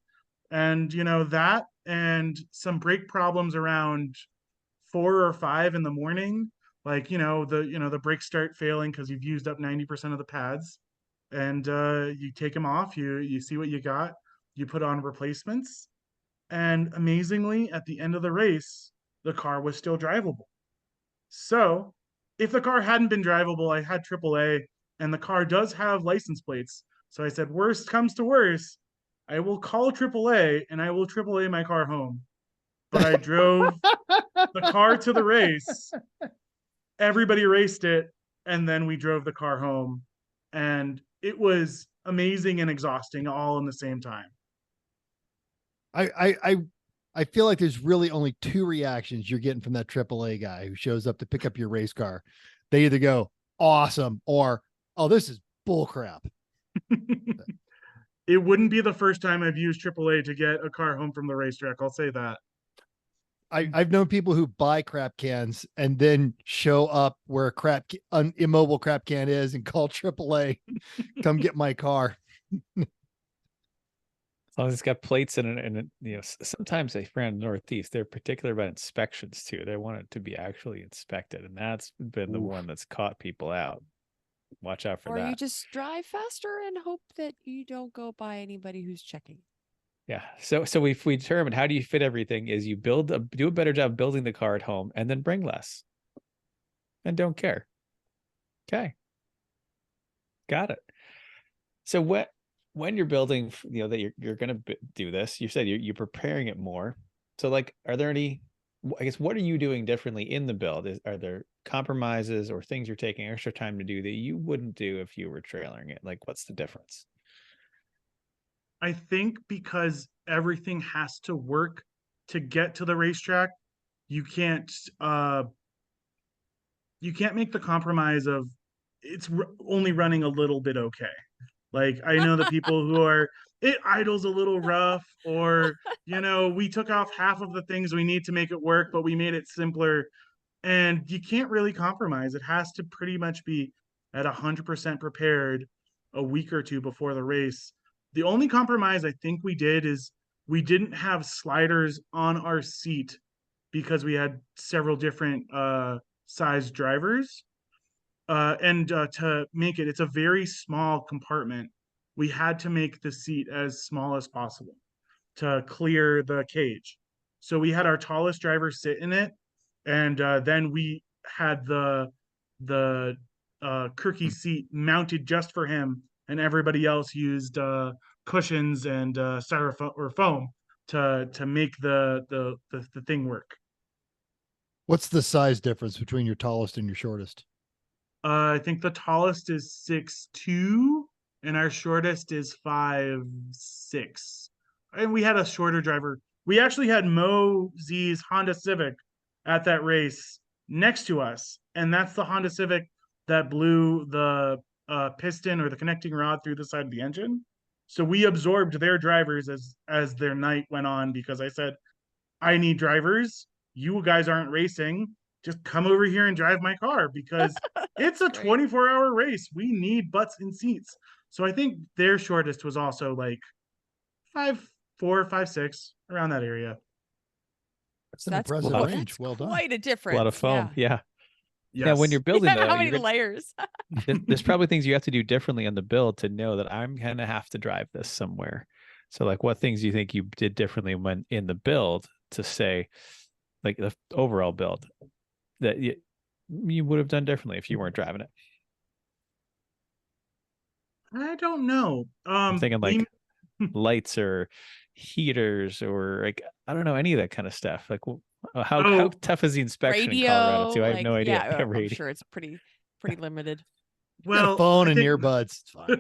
And that and some brake problems around 4 or 5 in the morning, like the brakes start failing because you've used up 90% of the pads, and you take them off, you see what you got, you put on replacements, and amazingly at the end of the race the car was still drivable. So if the car hadn't been drivable, I had AAA, and the car does have license plates. So I said, worst comes to worst, I will call AAA and I will AAA my car home. But I drove the car to the race. Everybody raced it, and then we drove the car home. And it was amazing and exhausting all in the same time. I feel like there's really only two reactions you're getting from that AAA guy who shows up to pick up your race car. They either go awesome or, oh, this is bull crap. It wouldn't be the first time I've used AAA to get a car home from the racetrack. I'll say that. I've known people who buy crap cans and then show up where a immobile crap can is and call AAA, come get my car. As long as it's got plates in it, and sometimes they around the Northeast, they're particular about inspections too. They want it to be actually inspected, and that's been the one that's caught people out. Watch out for that. Or you just drive faster and hope that you don't go by anybody who's checking. Yeah. So if we determine how do you fit everything is you do a better job building the car at home and then bring less and don't care. Okay. Got it. So when you're building, that you're going to do this, you said you're preparing it more. So like, are there any, I guess, what are you doing differently in the build? Are there compromises or things you're taking extra time to do that you wouldn't do if you were trailering it? Like, what's the difference? I think because everything has to work to get to the racetrack, you can't make the compromise of it's only running a little bit okay. Like, I know the people who are, it idles a little rough, or, we took off half of the things we need to make it work, but we made it simpler. And you can't really compromise. It has to pretty much be at 100% prepared a week or two before the race. The only compromise I think we did is we didn't have sliders on our seat because we had several different size drivers. And to make it's a very small compartment. We had to make the seat as small as possible to clear the cage. So we had our tallest driver sit in it, and then we had the Kirky seat mounted just for him, and everybody else used cushions and styrofoam or foam to make the thing work. What's the size difference between your tallest and your shortest? I think the tallest is 6'2", and our shortest is 5'6". And we had a shorter driver. We actually had Mo Z's Honda Civic at that race next to us, and that's the Honda Civic that blew the piston or the connecting rod through the side of the engine. So we absorbed their drivers as their night went on, because I said, I need drivers. You guys aren't racing. Just come over here and drive my car, because it's a 24-hour race. We need butts in seats. So I think their shortest was also like 5'4", 5'6", around that area. That's an impressive range. That's well done. Quite a difference. A lot of foam. Yeah. Yes. Now, when you're building, how many layers? there's probably things you have to do differently on the build to know that I'm going to have to drive this somewhere. So like, what things do you think you did differently when in the build to say, like the overall build, that you would have done differently if you weren't driving it? I don't know. I'm thinking like lights or heaters, or like, I don't know, any of that kind of stuff. Like, how tough is the inspection Radio, in Colorado too? I have no idea. Yeah, I'm sure it's pretty limited. Well, phone and earbuds. It's fine. I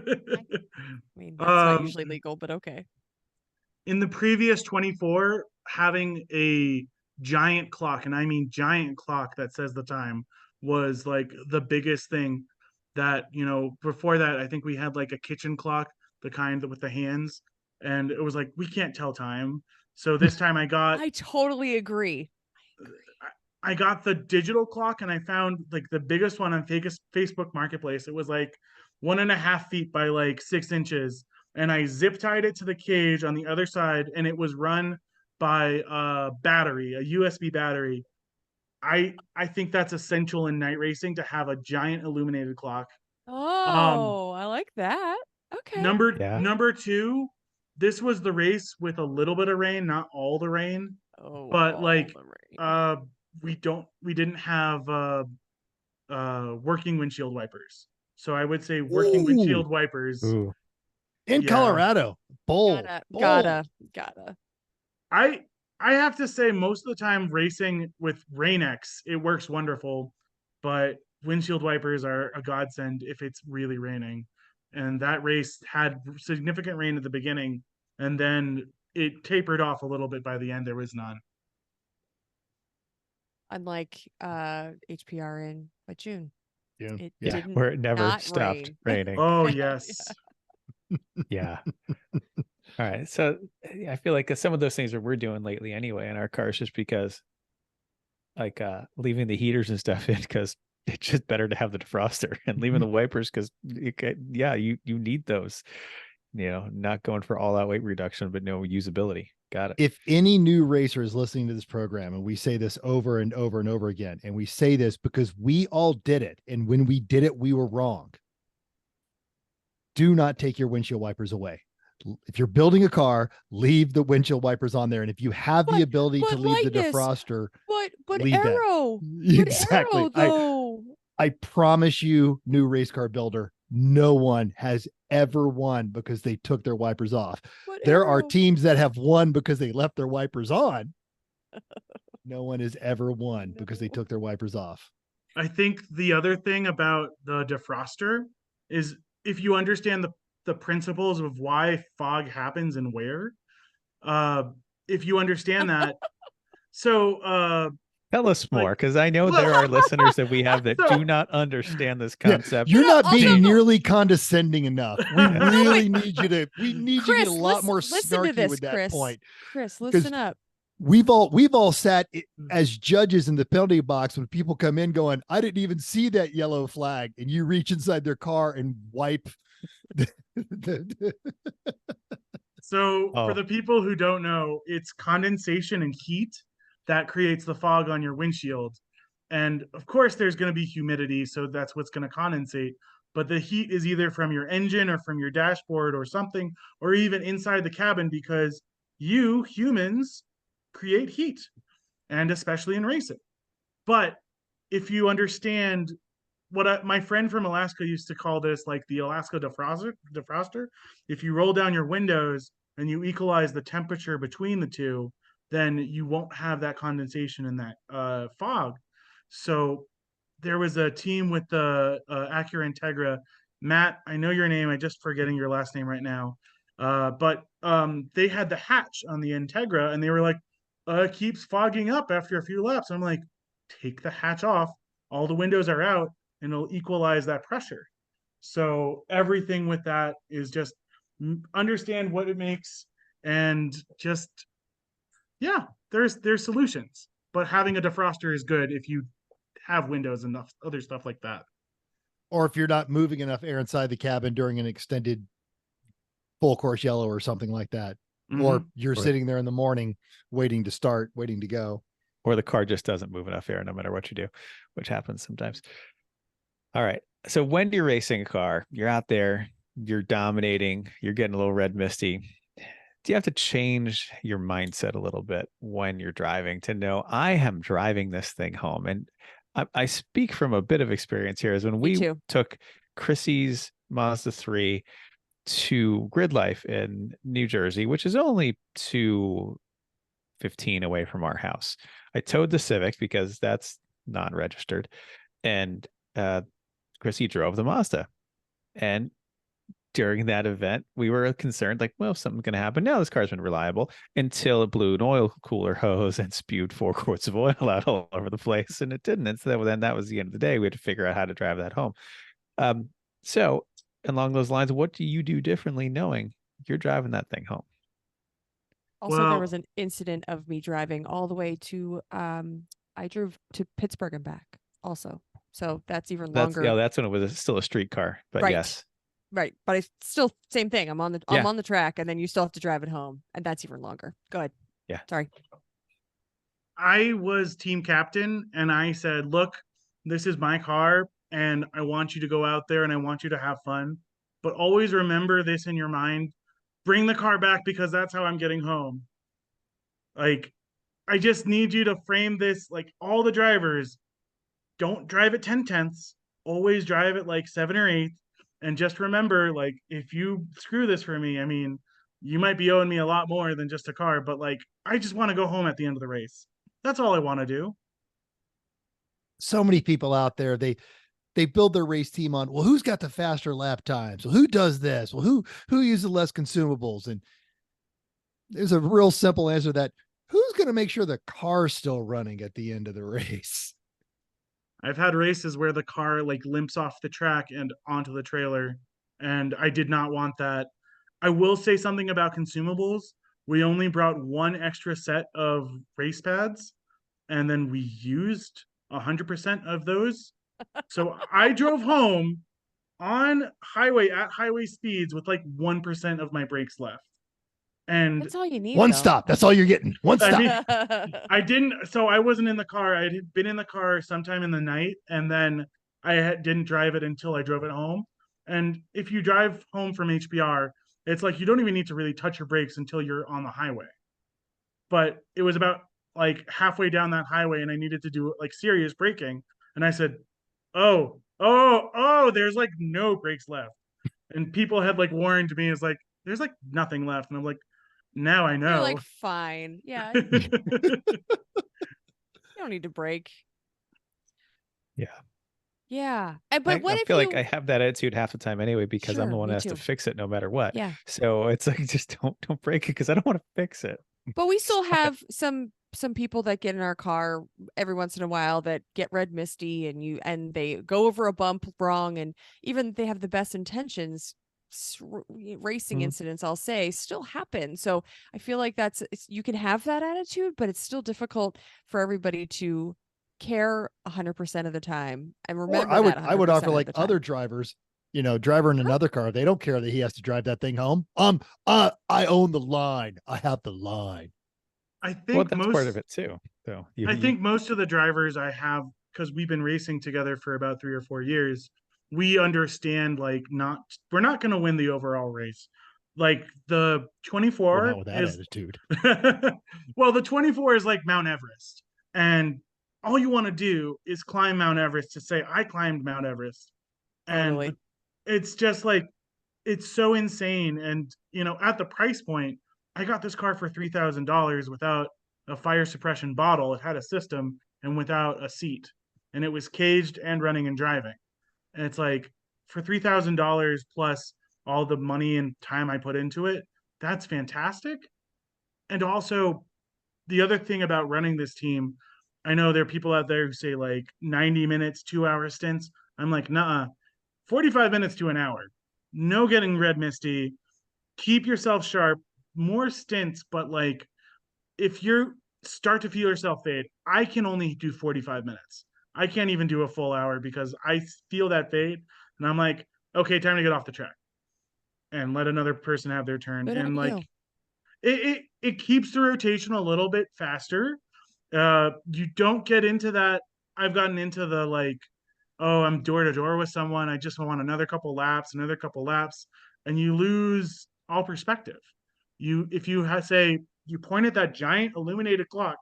mean, that's not usually legal, but okay. In the previous 24, having a giant clock, and I mean giant clock that says the time, was like the biggest thing. That, before that, I think we had like a kitchen clock, the kind with the hands, and it was like, we can't tell time. So this time I totally agree. I got the digital clock, and I found like the biggest one on Facebook Marketplace. It was like 1.5 feet by like 6 inches, and I zip tied it to the cage on the other side, and it was run by a battery, a USB battery. I think that's essential in night racing to have a giant illuminated clock. Oh, I like that. Okay. Number two, this was the race with a little bit of rain, not all the rain. Oh, but all like the rain. we didn't have working windshield wipers. So I would say working windshield wipers. Ooh. In Colorado. Bold. Gotta. I have to say, most of the time racing with Rain-X, it works wonderful, but windshield wipers are a godsend if it's really raining. And that race had significant rain at the beginning, and then it tapered off a little bit by the end. There was none. Unlike HPR in June. It Yeah, didn't where it never not stopped rain. raining. Oh, yes. Yeah. All right. So I feel like some of those things that we're doing lately anyway in our cars, just because like leaving the heaters and stuff in, because it's just better to have the defroster, and leaving the wipers because you need those, not going for all out weight reduction, but no usability. Got it. If any new racer is listening to this program, and we say this over and over and over again, and we say this because we all did it, and when we did it, we were wrong. Do not take your windshield wipers away. If you're building a car, leave the windshield wipers on there. And if you have the ability to leave the defroster, but leave Arrow. that. Exactly. Though. I promise you, new race car builder, no one has ever won because they took their wipers off. There are teams that have won because they left their wipers on. No one has ever won because they took their wipers off. I think the other thing about the defroster is, if you understand the principles of why fog happens and where, if you understand that, so tell us more, because I know there are listeners that we have that do not understand this concept. You're not being nearly condescending enough. We really need you to. We need Chris, you to get a lot more listen snarky to this, with that Chris. point. Chris, listen up. We've all sat as judges in the penalty box when people come in going, I didn't even see that yellow flag, and you reach inside their car and wipe. So for the people who don't know, it's condensation and heat that creates the fog on your windshield. And of course there's going to be humidity, so that's what's going to condensate. But the heat is either from your engine or from your dashboard or something, or even inside the cabin, because you humans create heat, and especially in racing. But if you understand what my friend from Alaska used to call this, like the Alaska defroster, if you roll down your windows and you equalize the temperature between the two, then you won't have that condensation and that fog. So there was a team with the Acura Integra. Matt, I know your name. I'm just forgetting your last name right now. But they had the hatch on the Integra, and they were like, it keeps fogging up after a few laps. I'm like, take the hatch off. All the windows are out, and it'll equalize that pressure. So everything with that is just understand what it makes, and just, yeah, there's solutions. But having a defroster is good if you have windows and other stuff like that. Or if you're not moving enough air inside the cabin during an extended full course yellow or something like that. Mm-hmm. Or you're sitting there in the morning waiting to start, waiting to go. Or the car just doesn't move enough air no matter what you do, which happens sometimes. All right. So when you're racing a car, you're out there, you're dominating, you're getting a little red misty. Do you have to change your mindset a little bit when you're driving to know I am driving this thing home? And I speak from a bit of experience here, is when we took Chrissy's Mazda 3 to Grid Life in New Jersey, which is only 2:15 away from our house. I towed the Civic because that's non-registered, and Chrissy drove the Mazda. And during that event, we were concerned, like, well, something's going to happen. No, this car's been reliable, until it blew an oil cooler hose and spewed 4 quarts of oil out all over the place, and it didn't. And so then that was the end of the day. We had to figure out how to drive that home. So along those lines, what do you do differently knowing you're driving that thing home? Also, there was an incident of me driving all the way to, I drove to Pittsburgh and back also. So that's even longer. Yeah, that's when it was still a street car, but right. Yes. Right. But it's still same thing. I'm on Yeah. the track and then you still have to drive it home. And that's even longer. Go ahead. Yeah. Sorry. I was team captain and I said, look, this is my car and I want you to go out there and I want you to have fun. But always remember this in your mind. Bring the car back because that's how I'm getting home. Like, I just need you to frame this like all the drivers don't drive at 10/10ths, always drive at like 7 or 8. And just remember, like, if you screw this for me, I mean, you might be owing me a lot more than just a car, but like, I just want to go home at the end of the race. That's all I want to do. So many people out there, they build their race team on, well, who's got the faster lap times? Well, who does this? Well, who uses less consumables? And there's a real simple answer to that. Who's going to make sure the car's still running at the end of the race? I've had races where the car like limps off the track and onto the trailer, and I did not want that. I will say something about consumables. We only brought one extra set of race pads, and then we used 100% of those. So I drove home on highway at highway speeds with like 1% of my brakes left. And That's all you need. One though. stop. That's all you're getting. One I stop. mean, I didn't, so I wasn't in the car. I had been in the car sometime in the night, and then didn't drive it until I drove it home. And if you drive home from HBR, it's like you don't even need to really touch your brakes until you're on the highway. But it was about like halfway down that highway, and I needed to do like serious braking. And I said, oh, there's like no brakes left. And people had like warned me, it's like, there's like nothing left. And I'm like, now I know. You're like, fine. Yeah. You don't need to brake. Yeah. Yeah. But what I if feel you like I have that attitude half the time anyway, because I'm Sure, the one me that has too. to fix it no matter what. Yeah. So it's like, just don't break it because I don't want to fix it. But we still have some people that get in our car every once in a while that get red misty and they go over a bump wrong, and even they have the best intentions, racing Mhm. incidents, I'll say, still happen. So I feel like you can have that attitude, but it's still difficult for everybody to care 100% of the time and remember Or that I would 100% offer of like the time. other drivers, driver in another car. They don't care that he has to drive that thing home. I own the line. I have the line. I think Well, that's part of it too. So I think most of the drivers I have, because we've been racing together for about 3 or 4 years, we understand like we're not going to win the overall race. Like the Well, 24 not with that is attitude. well, the 24 is like Mount Everest, and all you want to do is climb Mount Everest to say I climbed Mount Everest, and Totally. it's just like it's so insane. And at the price point, I got this car for $3,000 without a fire suppression bottle. It had a system and without a seat, and it was caged and running and driving. And it's like for $3,000 plus all the money and time I put into it, that's fantastic. And also, the other thing about running this team, I know there are people out there who say like 90 minutes, 2 hour stints. I'm like, nah, 45 minutes to an hour. No getting red misty. Keep yourself sharp. More stints, but like if you start to feel yourself fade, I can only do 45 minutes. I can't even do a full hour because I feel that fade, and I'm like, okay, time to get off the track and let another person have their turn. Good And on like you. it keeps the rotation a little bit faster. You don't get into that. I've gotten into the like, oh, I'm door to door with someone. I just want another couple laps, and you lose all perspective. If you say you point at that giant illuminated clock,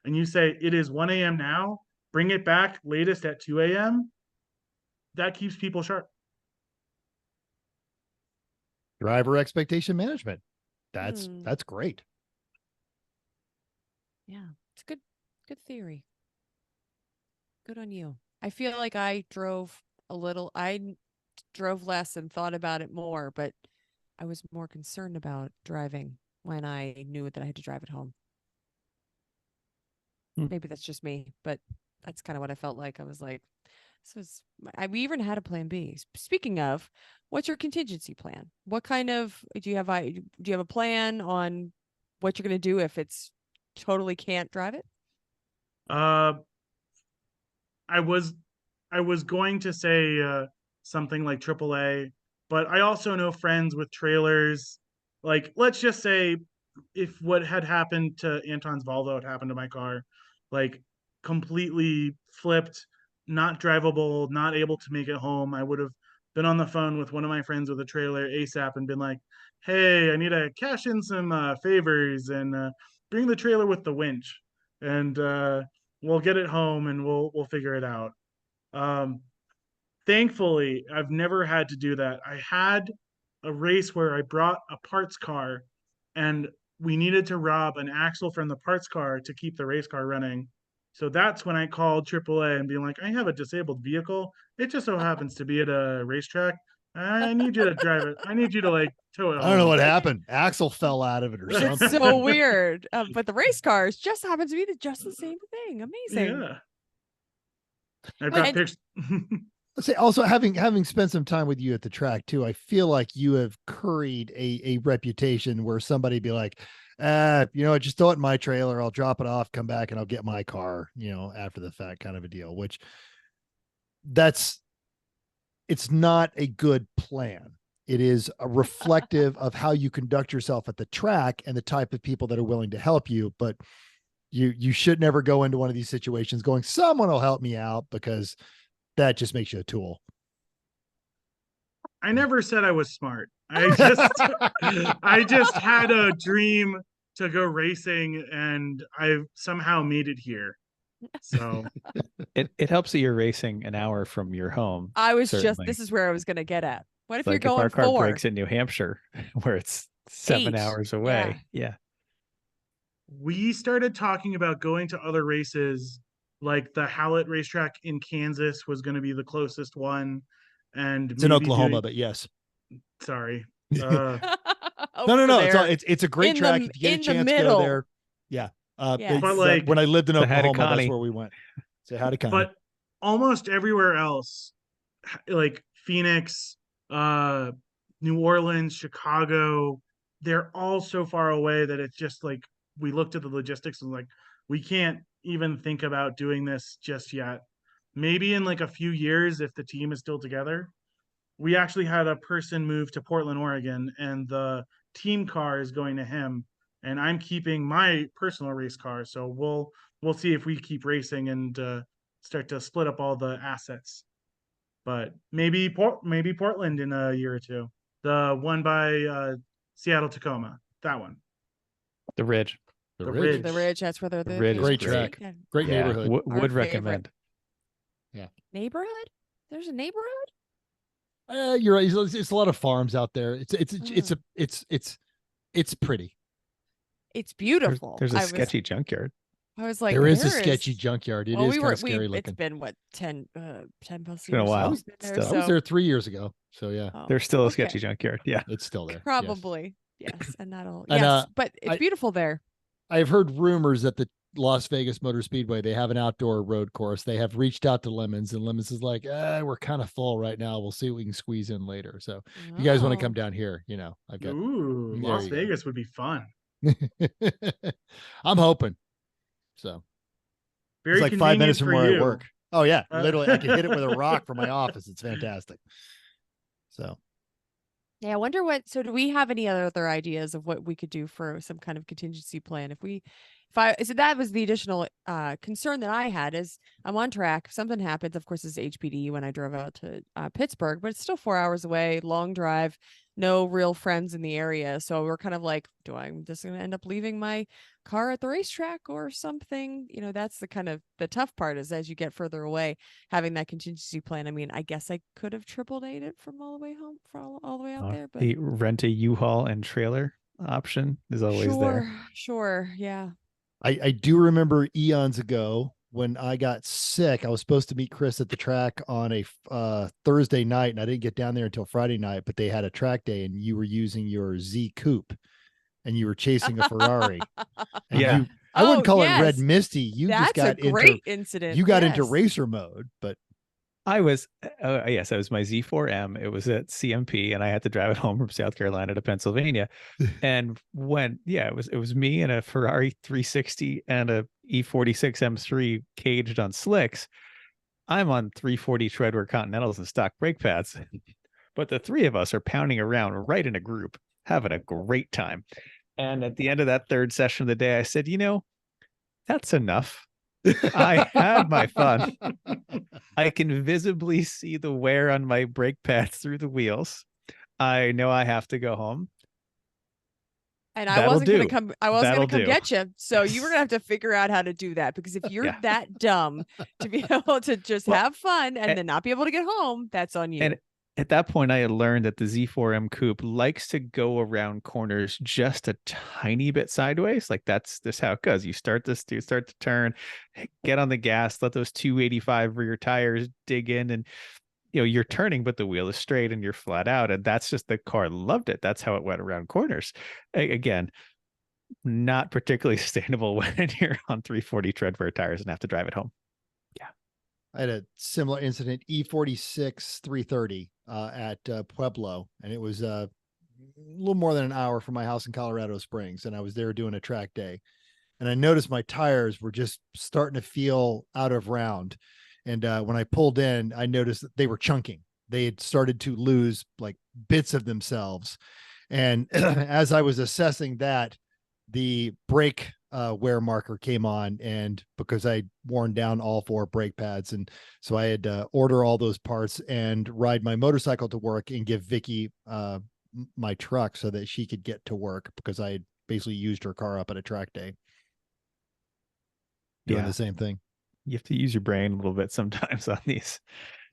and you say it is 1 a.m. now, bring it back latest at 2 a.m. That keeps people sharp. Driver expectation management. That's Hmm. that's great. Yeah, it's good theory. Good on you. I feel like I drove less and thought about it more, but I was more concerned about driving when I knew that I had to drive it home. Hmm. Maybe that's just me, but that's kind of what I felt like. I was like, we even had a plan B. Speaking of, what's your contingency plan? What kind of, do you have a plan on what you're going to do if it's totally can't drive it? I was going to say something like AAA, But I also know friends with trailers. Like, let's just say if what had happened to Anton's Volvo had happened to my car, like completely flipped, not drivable, not able to make it home, I would have been on the phone with one of my friends with a trailer ASAP and been like, hey, I need to cash in some favors and bring the trailer with the winch, and we'll get it home and we'll figure it out. Um, Thankfully, I've never had to do that. I had a race where I brought a parts car and we needed to rob an axle from the parts car to keep the race car running. So that's when I called AAA and being like, I have a disabled vehicle. It just so happens to be at a racetrack. I need you to drive it. I need you to like tow it home. I don't know what happened. Axle fell out of it or something. It's so weird. But the race cars just happen to be just the same thing. Amazing. Yeah. I've got pictures. Let's say also having spent some time with you at the track too, I feel like you have curried a reputation where somebody be like, just throw it in my trailer, I'll drop it off, come back and I'll get my car, after the fact kind of a deal, which it's not a good plan. It is a reflective of how you conduct yourself at the track and the type of people that are willing to help you. But you should never go into one of these situations going, someone will help me out, because that just makes you a tool. I never said I was smart. I just had a dream to go racing and I somehow made it here. So it helps that you're racing an hour from your home. I was certainly. this is where I was going to get at. What if Like you're going if our car 4? breaks in New Hampshire where it's 7 8. hours away. Yeah. We started talking about going to other races, like the Hallett racetrack in Kansas was going to be the closest one. And it's in Oklahoma, but yes. Sorry. No. There. It's a great track. If you get a chance to go there. Yeah. Yes. But like when I lived in Say hi to Oklahoma, that's Connie. where we went. Say hi to Connie. But almost everywhere else, like Phoenix, New Orleans, Chicago, they're all so far away that it's just like we looked at the logistics and like we can't even think about doing this just yet. Maybe in like a few years, if the team is still together. We actually had a person move to Portland, Oregon, and the team car is going to him, and I'm keeping my personal race car. So we'll see if we keep racing and start to split up all the assets. But maybe Portland in a year or two. The one by Seattle Tacoma, that one. The Ridge. The Ridge. The Ridge. That's where they're the Ridge is great great. track. Great neighborhood. Would Our recommend. Neighborhood? There's a neighborhood? You're right. It's a lot of farms out there. It's pretty. It's beautiful. There's a sketchy junkyard. I was like, there is a sketchy junkyard. It is kind of scary looking. It's been what 10 plus It's been a years while. since I've been there, I was there 3 years ago. So yeah, There's still a okay. sketchy junkyard. Yeah. it's still there. Yes. Probably. Yes. And that'll And, but it's beautiful there. I've heard rumors that the Las Vegas Motor Speedway, they have an outdoor road course. They have reached out to Lemons, and Lemons is like, we're kind of full right now. We'll see what we can squeeze in later. So if you guys want to come down here, I've got Las Vegas would be fun. I'm hoping. So Very it's like 5 minutes from where you. I work. Oh yeah. Literally I can hit it with a rock from my office. It's fantastic. So Yeah, I wonder so do we have any other ideas of what we could do for some kind of contingency plan? So that was the additional concern that I had is I'm on track. If something happens, of course, it's HPD when I drove out to Pittsburgh, but it's still 4 hours away, long drive, no real friends in the area. So we're kind of like, I'm just going to end up leaving my car at the racetrack or something? That's the tough part is as you get further away, having that contingency plan. I mean, I guess I could have triple-A'd it from all the way home, all the way out there. But The rent a U-Haul and trailer option is always there. Sure. Yeah. I do remember eons ago when I got sick, I was supposed to meet Chris at the track on a Thursday night, and I didn't get down there until Friday night, but they had a track day and you were using your Z Coupe and you were chasing a Ferrari. And Yeah. I wouldn't call yes. it Red Misty. You That's just got a great incident. you got into Yes. racer mode, but I was, yes, I was my Z4M. It was at CMP and I had to drive it home from South Carolina to Pennsylvania. And it was me and a Ferrari 360 and a E46 M3 caged on slicks. I'm on 340 treadwear Continentals and stock brake pads. but the three of us are pounding around right in a group, having a great time. And at the end of that third session of the day, I said, that's enough. I had my fun. I can visibly see the wear on my brake pads through the wheels. I know I have to go home. And I wasn't going to come. I wasn't going to come do. get you. So you were going to have to figure out how to do that, because if you're that dumb to be able to just have fun and then not be able to get home, that's on you. And at that point, I had learned that the Z4M coupe likes to go around corners just a tiny bit sideways. Like that's how it goes. You start to turn, get on the gas, let those 285 rear tires dig in, and you're turning, but the wheel is straight and you're flat out. And that's just, the car loved it. That's how it went around corners. Again, not particularly sustainable when you're on 340 treadwear tires and have to drive it home. Yeah. I had a similar incident, E46 330 at Pueblo, and it was a little more than an hour from my house in Colorado Springs. And I was there doing a track day, and I noticed my tires were just starting to feel out of round. And when I pulled in, I noticed that they were chunking. They had started to lose like bits of themselves. And as I was assessing that, the brake wear marker came on, and because I'd worn down all 4 brake pads. And so I had to order all those parts and ride my motorcycle to work and give Vicky my truck so that she could get to work, because I had basically used her car up at a track day doing the same thing. You have to use your brain a little bit sometimes on these.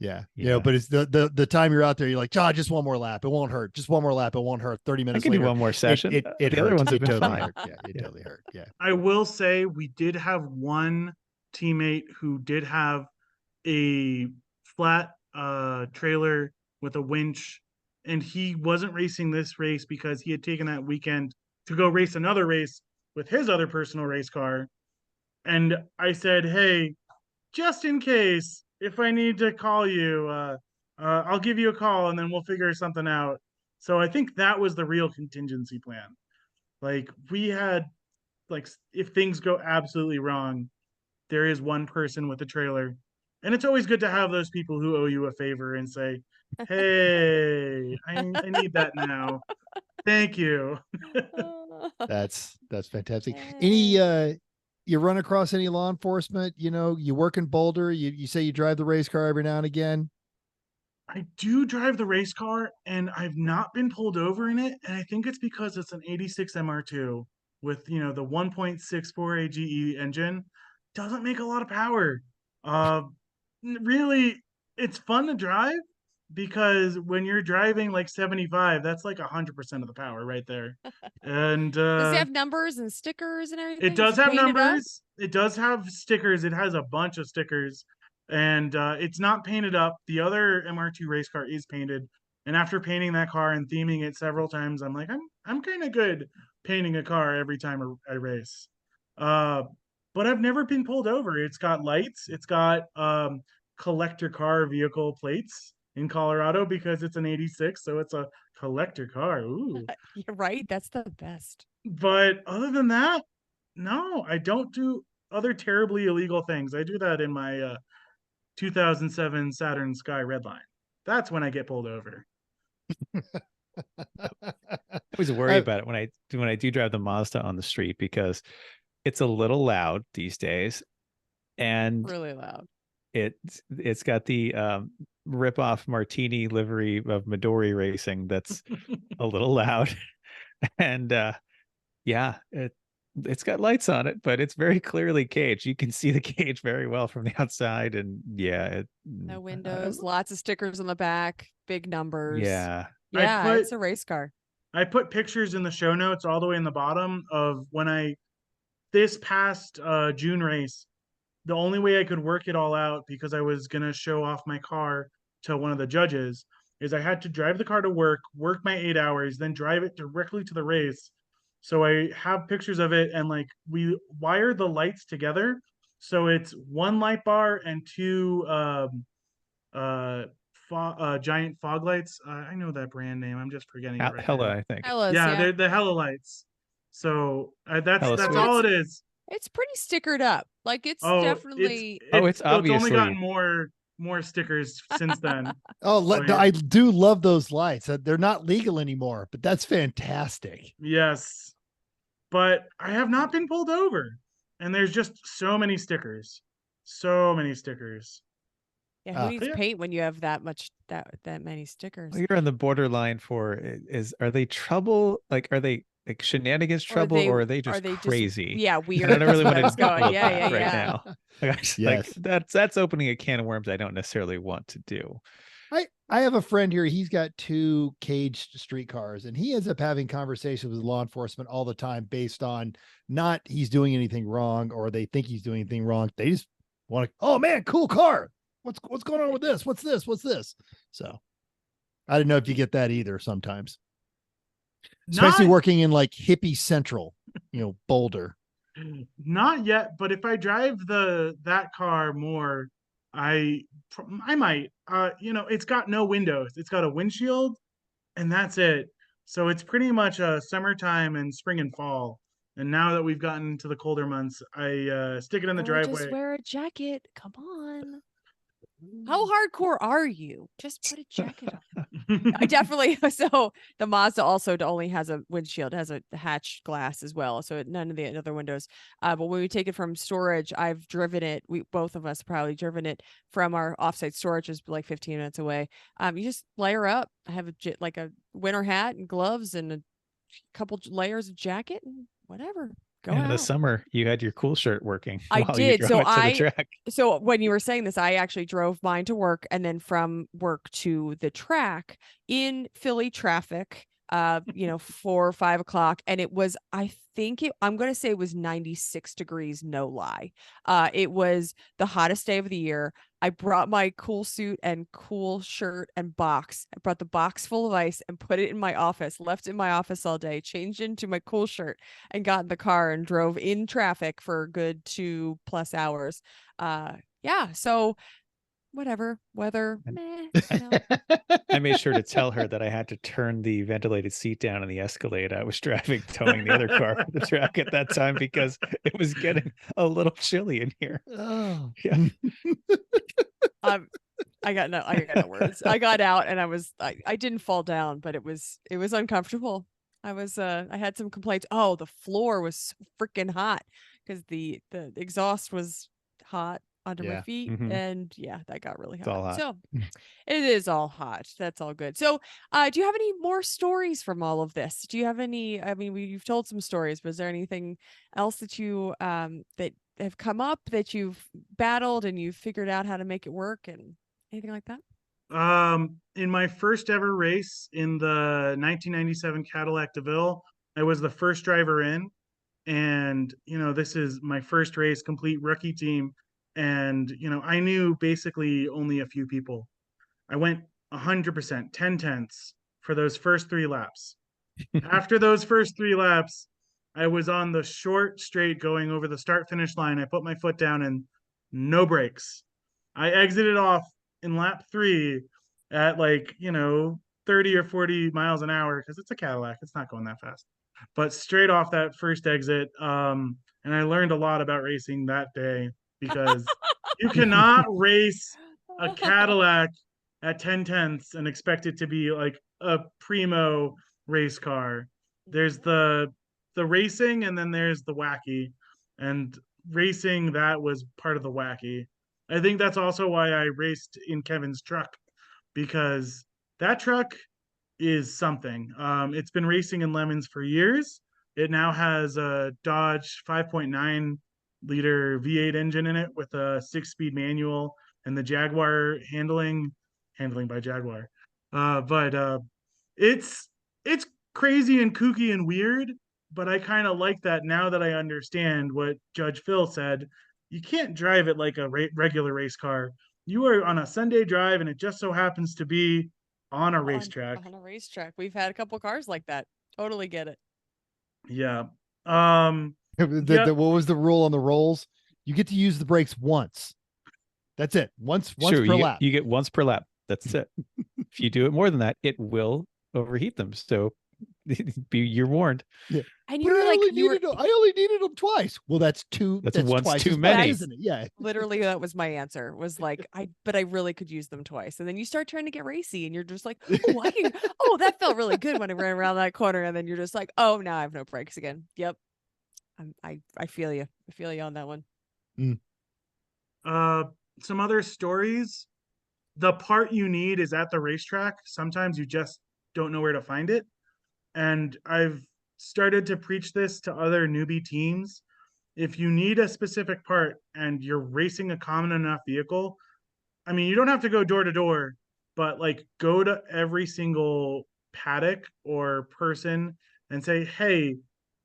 Yeah. But it's the time you're out there, you're like, just one more lap. It won't hurt. Just one more lap. It won't hurt. 30 minutes I can later. do one more session. The other ones have been totally fine. hurt. Yeah, it totally hurt. Yeah. I will say we did have one teammate who did have a flat trailer with a winch, and he wasn't racing this race because he had taken that weekend to go race another race with his other personal race car. And I said, hey, just in case, if I need to call you, I'll give you a call and then we'll figure something out. So I think that was the real contingency plan. Like, we had, like, if things go absolutely wrong, there is one person with a trailer. And it's always good to have those people who owe you a favor and say, hey, I need that now. Thank you. That's fantastic. Any you run across any law enforcement? You work in Boulder, you say you drive the race car every now and again. I do drive the race car, and I've not been pulled over in it. And I think it's because it's an 86 MR2 with, the 1.64 AGE engine. Doesn't make a lot of power. Really, it's fun to drive, because when you're driving like 75, that's like 100% of the power right there. And does it have numbers and stickers and everything? It does have numbers. It does have stickers. It has a bunch of stickers, and it's not painted up. The other MR2 race car is painted, and after painting that car and theming it several times, I'm like, I'm kind of good painting a car every time I race. But I've never been pulled over. It's got lights. It's got collector car vehicle plates in Colorado because it's an 86, so it's a collector car. Ooh. You're right. That's the best. But other than that, no, I don't do other terribly illegal things. I do that in my 2007 Saturn Sky Redline. That's when I get pulled over. I always worry about it when I do drive the Mazda on the street, because it's a little loud these days, and really loud. It's got the rip-off Martini livery of Midori Racing that's a little loud, and it's got lights on it, but it's very clearly caged. You can see the cage very well from the outside, and no windows, lots of stickers on the back, big numbers. Yeah, it's a race car. I put pictures in the show notes all the way in the bottom of when this past June race. The only way I could work it all out, because I was going to show off my car to one of the judges, is I had to drive the car to work my 8 hours, then drive it directly to the race. So I have pictures of it, and like we wired the lights together. So it's one light bar and 2 giant fog lights. I know that brand name. I'm just forgetting it right Hella, now. I think. Hellas, They're the Hella lights. So that's Sweet. all it is. It's pretty stickered up. Like it's definitely. It's obviously only gotten more more stickers since then. Oh, yeah. I do love those lights. They're not legal anymore, but that's fantastic. Yes. But I have not been pulled over. And there's just so many stickers. So many stickers. Yeah, who Ah. needs Yeah. paint when you have that many stickers? Well, you're on the borderline for are they trouble? Like, are they like shenanigans trouble, or are they just crazy? Yeah, I weird. don't really want I to was going. deal Yeah, with yeah, that right yeah. now. Like, Yes. that's opening a can of worms I don't necessarily want to do. I have a friend here. He's got 2 caged streetcars, and he ends up having conversations with law enforcement all the time based on not he's doing anything wrong or they think he's doing anything wrong. They just want to, oh man, cool car. What's going on with this? What's this? What's this? So I don't know if you get that either sometimes, especially working in like hippie central, Boulder. Not yet, but if I drive that car more, I might. It's got no windows. It's got a windshield, and that's it. So it's pretty much summertime and spring and fall. And now that we've gotten to the colder months, I stick it in the driveway. Just wear a jacket. Come on. How hardcore are you? Just put a jacket on. I definitely. So the Mazda also only has a windshield, has a hatch glass as well. So none of the other windows. But when we take it from storage, I've driven it. Both of us probably driven it from our offsite storage, is like 15 minutes away. You just layer up. I have a winter hat and gloves and a couple layers of jacket and whatever. Go in out. the summer, you had your cool shirt working. I while did. You drove it to the track. So when you were saying this, I actually drove mine to work and then from work to the track in Philly traffic, 4 or 5 o'clock. And it was, I'm going to say it was 96 degrees. No lie. It was the hottest day of the year. I brought my cool suit and cool shirt and box. I brought the box full of ice and put it in my office, left in my office all day, changed into my cool shirt and got in the car and drove in traffic for a good 2+ hours. So whatever, weather, I made sure to tell her that I had to turn the ventilated seat down in the Escalade. I was towing the other car for the track at that time because it was getting a little chilly in here. Oh, yeah. I got no words. I got out and I didn't fall down, but it was uncomfortable. I had some complaints. Oh, the floor was so freaking hot because the exhaust was hot under my feet. Mm-hmm. And that got really hot. It's all hot. So it is all hot. That's all good. So do you have any more stories from all of this? Do you have any, you've told some stories, but is there anything else that you that have come up that you've battled and you've figured out how to make it work and anything like that? In my first ever race in the 1997 Cadillac DeVille, I was the first driver in, and this is my first race, complete rookie team. And, I knew basically only a few people. I went 100%, 10/10ths for those first 3 laps. After those first 3 laps, I was on the short straight going over the start finish line. I put my foot down and no brakes. I exited off in lap 3 at 30 or 40 miles an hour because it's a Cadillac. It's not going that fast. But straight off that first exit, and I learned a lot about racing that day. Because you cannot race a Cadillac at 10/10ths and expect it to be like a primo race car. There's the racing and then there's the wacky. And racing, that was part of the wacky. I think that's also why I raced in Kevin's truck, because that truck is something. It's been racing in lemons for years. It now has a Dodge 5.9 liter V8 engine in it with a 6-speed manual and the Jaguar handling by Jaguar. But it's crazy and kooky and weird, but I kind of like that now that I understand what Judge Phil said. You can't drive it like a regular race car. You are on a Sunday drive and it just so happens to be on a racetrack. On a racetrack. We've had a couple cars like that. Totally get it. Yeah. What was the rule on the rolls? You get to use the brakes once. That's it. Once per lap. You get once per lap. That's it. If you do it more than that, it will overheat them. So You're warned. Yeah. And But you were like, I only needed them twice. Well, that's once twice too as bad, many. isn't it? Yeah. literally that was my answer, was like, but I really could use them twice. And then you start trying to get racy and you're just like, oh, that felt really good when I ran around that corner. And then you're just like, oh, now I have no brakes again. Yep. I feel you. I feel you on that one. Some other stories. The part you need is at the racetrack. Sometimes you just don't know where to find it. And I've started to preach this to other newbie teams. If you need a specific part and you're racing a common enough vehicle, I mean, you don't have to go door to door, but like go to every single paddock or person and say, hey,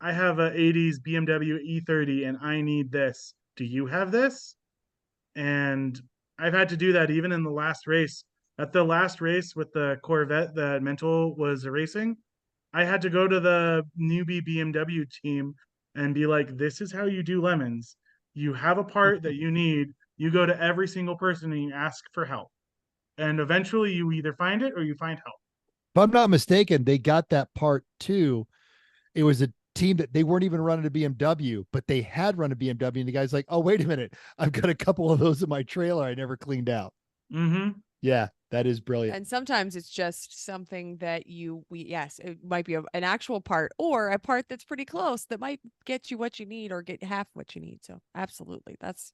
I have a 80s BMW E30 and I need this. Do you have this? And I've had to do that even in the last race. At the last race with the Corvette that Mental was racing, I had to go to the newbie BMW team and be like, this is how you do lemons. You have a part that you need. You go to every single person and you ask for help. And eventually you either find it or you find help. If I'm not mistaken, they got that part too. It was a team that they weren't even running a BMW, but they had run a BMW. And the guy's like, oh, wait a minute. I've got a couple of those in my trailer I never cleaned out. Mm-hmm. Yeah, that is brilliant. And sometimes it's just something that yes, it might be an actual part or a part that's pretty close that might get you what you need or get half what you need. So absolutely. That's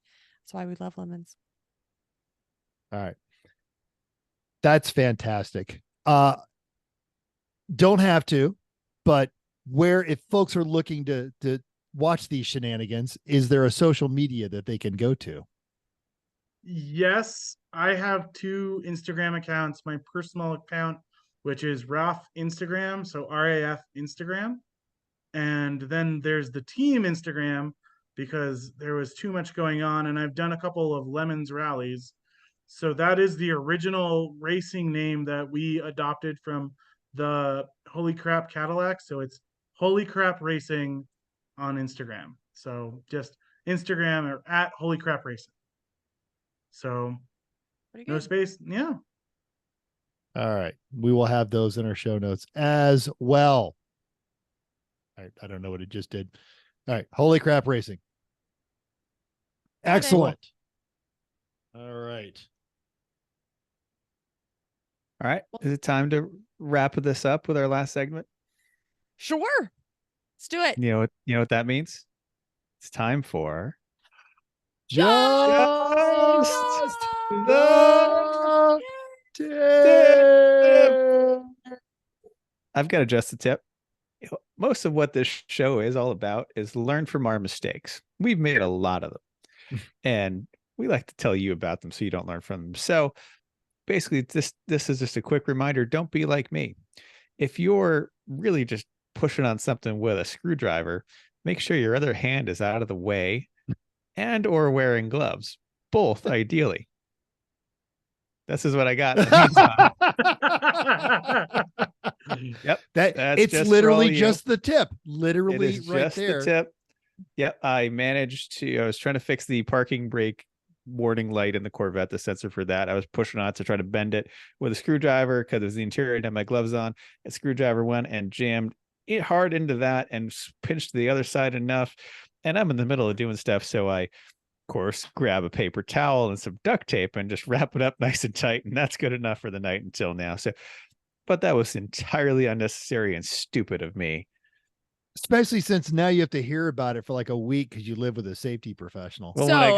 why we love lemons. All right. That's fantastic. Don't have to, but if folks are looking to watch these shenanigans, is there a social media that they can go to? Yes, I have 2 Instagram accounts. My personal account, which is Raf Instagram, so RAF Instagram. And then there's the team Instagram because there was too much going on. And I've done a couple of Lemons rallies. So that is the original racing name that we adopted from the Holy Crap Cadillac. So it's Holy Crap Racing on Instagram. So just Instagram or at Holy Crap Racing. So no space. Yeah. All right. We will have those in our show notes as well. I don't know what it just did. All right. Holy Crap Racing. Excellent. All right. All right. Is it time to wrap this up with our last segment? Sure. Let's do it. You know what that means? It's time for Just the tip. I've got to adjust the tip. Most of what this show is all about is learn from our mistakes. We've made a lot of them, and we like to tell you about them so you don't learn from them. So basically, this is just a quick reminder. Don't be like me. If you're really just pushing on something with a screwdriver, make sure your other hand is out of the way and or wearing gloves, both ideally. This is what I got. Yep. It's literally just the tip. Literally right just there. The tip. Yep. I was trying to fix the parking brake warning light in the Corvette, the sensor for that. I was pushing on it to try to bend it with a screwdriver because it was the interior and had my gloves on. A screwdriver went and jammed it hard into that and pinched the other side enough. And I'm in the middle of doing stuff. So I, of course, grab a paper towel and some duct tape and just wrap it up nice and tight. And that's good enough for the night until now. So, but that was entirely unnecessary and stupid of me. Especially since now you have to hear about it for like a week because you live with a safety professional. Well, so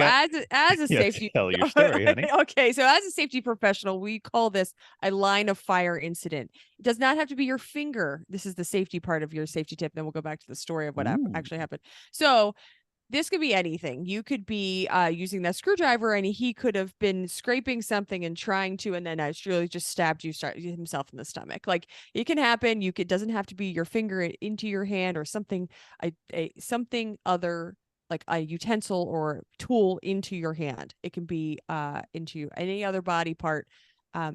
as a safety tell your story, honey. Okay, so as a safety professional, we call this a line of fire incident. It does not have to be your finger. This is the safety part of your safety tip. Then we'll go back to the story of what actually happened. So this could be anything. You could be using that screwdriver and he could have been scraping something and trying to, and then really just stabbed himself in the stomach. Like it can happen. It doesn't have to be your finger into your hand or something, something other, like a utensil or tool into your hand. It can be into any other body part.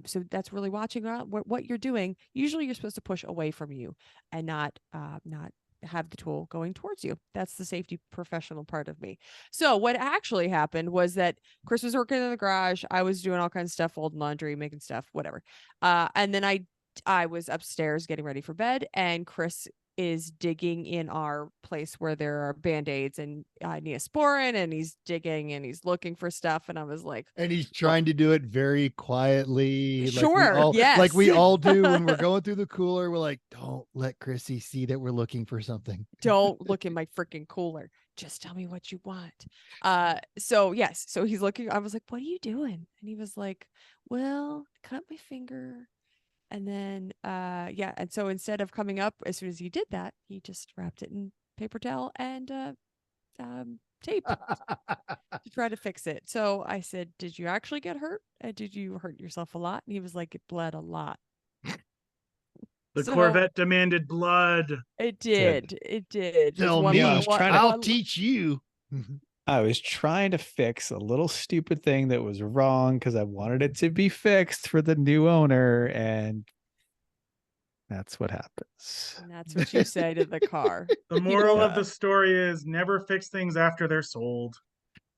So that's really watching what you're doing. Usually you're supposed to push away from you and not have the tool going towards you. That's the safety professional part of me. So what actually happened was that Chris was working in the garage. I was doing all kinds of stuff, folding laundry, making stuff, whatever. And then I I was upstairs getting ready for bed, and Chris is digging in our place where there are Band-Aids and Neosporin, and he's digging and he's looking for stuff. And I was like, And he's trying to do it very quietly. Sure, yes. Like we all do when we're going through the cooler. We're like, don't let Chrissy see that we're looking for something. Don't look in my freaking cooler. Just tell me what you want. So yes. So he's looking. I was like, what are you doing? And he was like, well, cut my finger. And then, yeah. And so instead of coming up, as soon as he did that, he just wrapped it in paper towel and tape to try to fix it. So I said, did you actually get hurt? Did you hurt yourself a lot? And he was like, it bled a lot. The Corvette demanded blood. It did. It did. Tell One- me, I was one- trying to- I'll one- teach you. I was trying to fix a little stupid thing that was wrong because I wanted it to be fixed for the new owner, and that's what happens. And that's what you say to the car. The moral of Yeah. the story is never fix things after they're sold.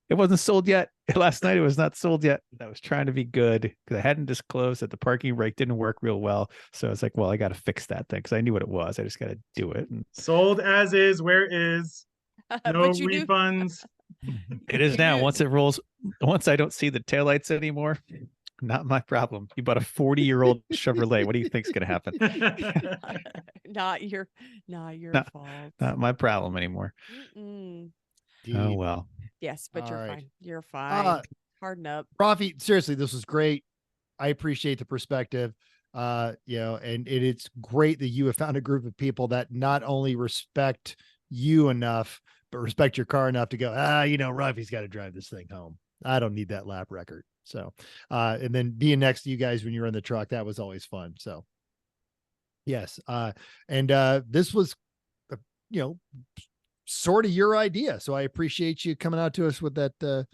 It wasn't sold yet. Last night it was not sold yet. I was trying to be good because I hadn't disclosed that the parking brake didn't work real well. So I was like, well, I got to fix that thing because I knew what it was. I just got to do it. And Sold as is, where is. No But you knew- refunds. it is now. You- Once it rolls, once I don't see the taillights anymore, not my problem. You bought a 40-year-old Chevrolet. What do you think's going to happen? not your No, fault. Not my problem anymore. Mm-mm. Oh, well. Yes, but you're All right. fine. You're fine. Harden up. Rafi, seriously, this was great. I appreciate the perspective. And it's great that you have found a group of people that not only respect you enough, but respect your car enough to go, Rafi's got to drive this thing home. I don't need that lap record. So, and then being next to you guys when you're in the truck, that was always fun. So, yes. This was, sort of your idea. So I appreciate you coming out to us with the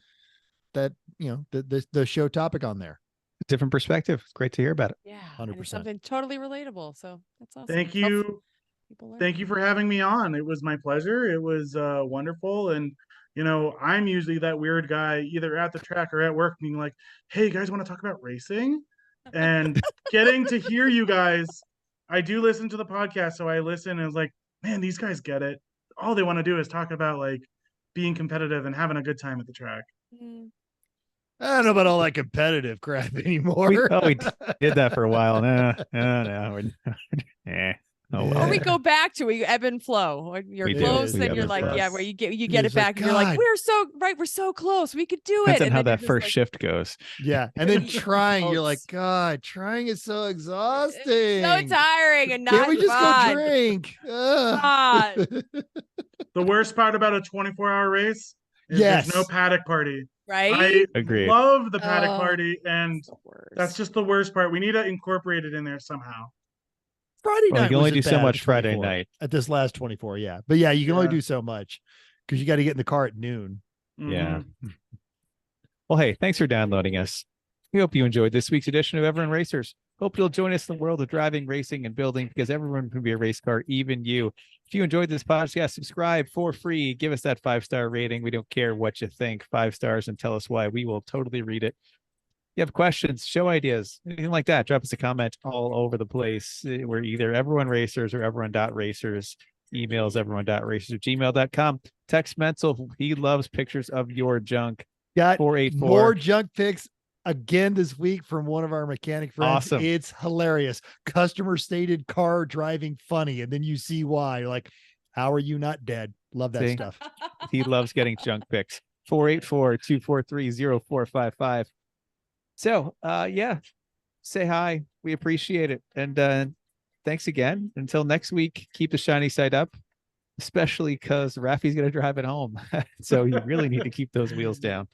show topic on there. Different perspective. It's great to hear about it. Yeah. and it's 100%. something totally relatable. So that's awesome. Thank Hopefully you. people learn. Thank you for having me on. It was my pleasure. It was wonderful. And, I'm usually that weird guy either at the track or at work being like, hey, you guys want to talk about racing? And getting to hear you guys, I do listen to the podcast. So I listen and I was like, man, these guys get it. All they want to do is talk about like being competitive and having a good time at the track. Mm. I don't know about all that competitive crap anymore. We did that for a while. No. Oh, well. Or we go back to it, ebb and flow. Or you're We do. close, We then ebb you're and like, flow. yeah, where you get It's it back, like, and you're like, God. we're so close, we could do Depends it. on And how then you're that just first like, shift goes. Yeah. And then You're trying, you're like, close. God, trying is so exhausting. So tiring and not Can't we just fun. go drink? Ugh. God. The worst part about a 24-hour race is Yes. there's no paddock party. Right? I Agreed. love the paddock Oh. party, and The worst. that's just the worst part. We need to incorporate it in there somehow. Friday Well, you night can only wasn't do so bad much at Friday 24 night. at this last 24. Yeah. But yeah, you can only Yeah. do so much because you got to get in the car at noon. Yeah. Mhm. Well, hey, thanks for downloading us. We hope you enjoyed this week's edition of Everyone Racers. Hope you'll join us in the world of driving, racing, and building because everyone can be a race car, even you. If you enjoyed this podcast, subscribe for free. Give us that 5-star rating. We don't care what you think. 5 stars and tell us why. We will totally read it. If you have questions, show ideas, anything like that, drop us a comment all over the place. We're either Everyone Racers or everyone.racers. Emails everyone.racers@gmail.com. Text Mental. He loves pictures of your junk. Got 484. more junk pics again this week from one of our mechanic friends. Awesome. It's hilarious. Customer stated car driving funny. And then you see why. You're like, how are you not dead? Love that See? stuff. He loves getting junk pics. 484-243-0455. So, yeah, say hi. We appreciate it. And thanks again. Until next week, keep the shiny side up, especially because Rafi's going to drive it home. So you really need to keep those wheels down.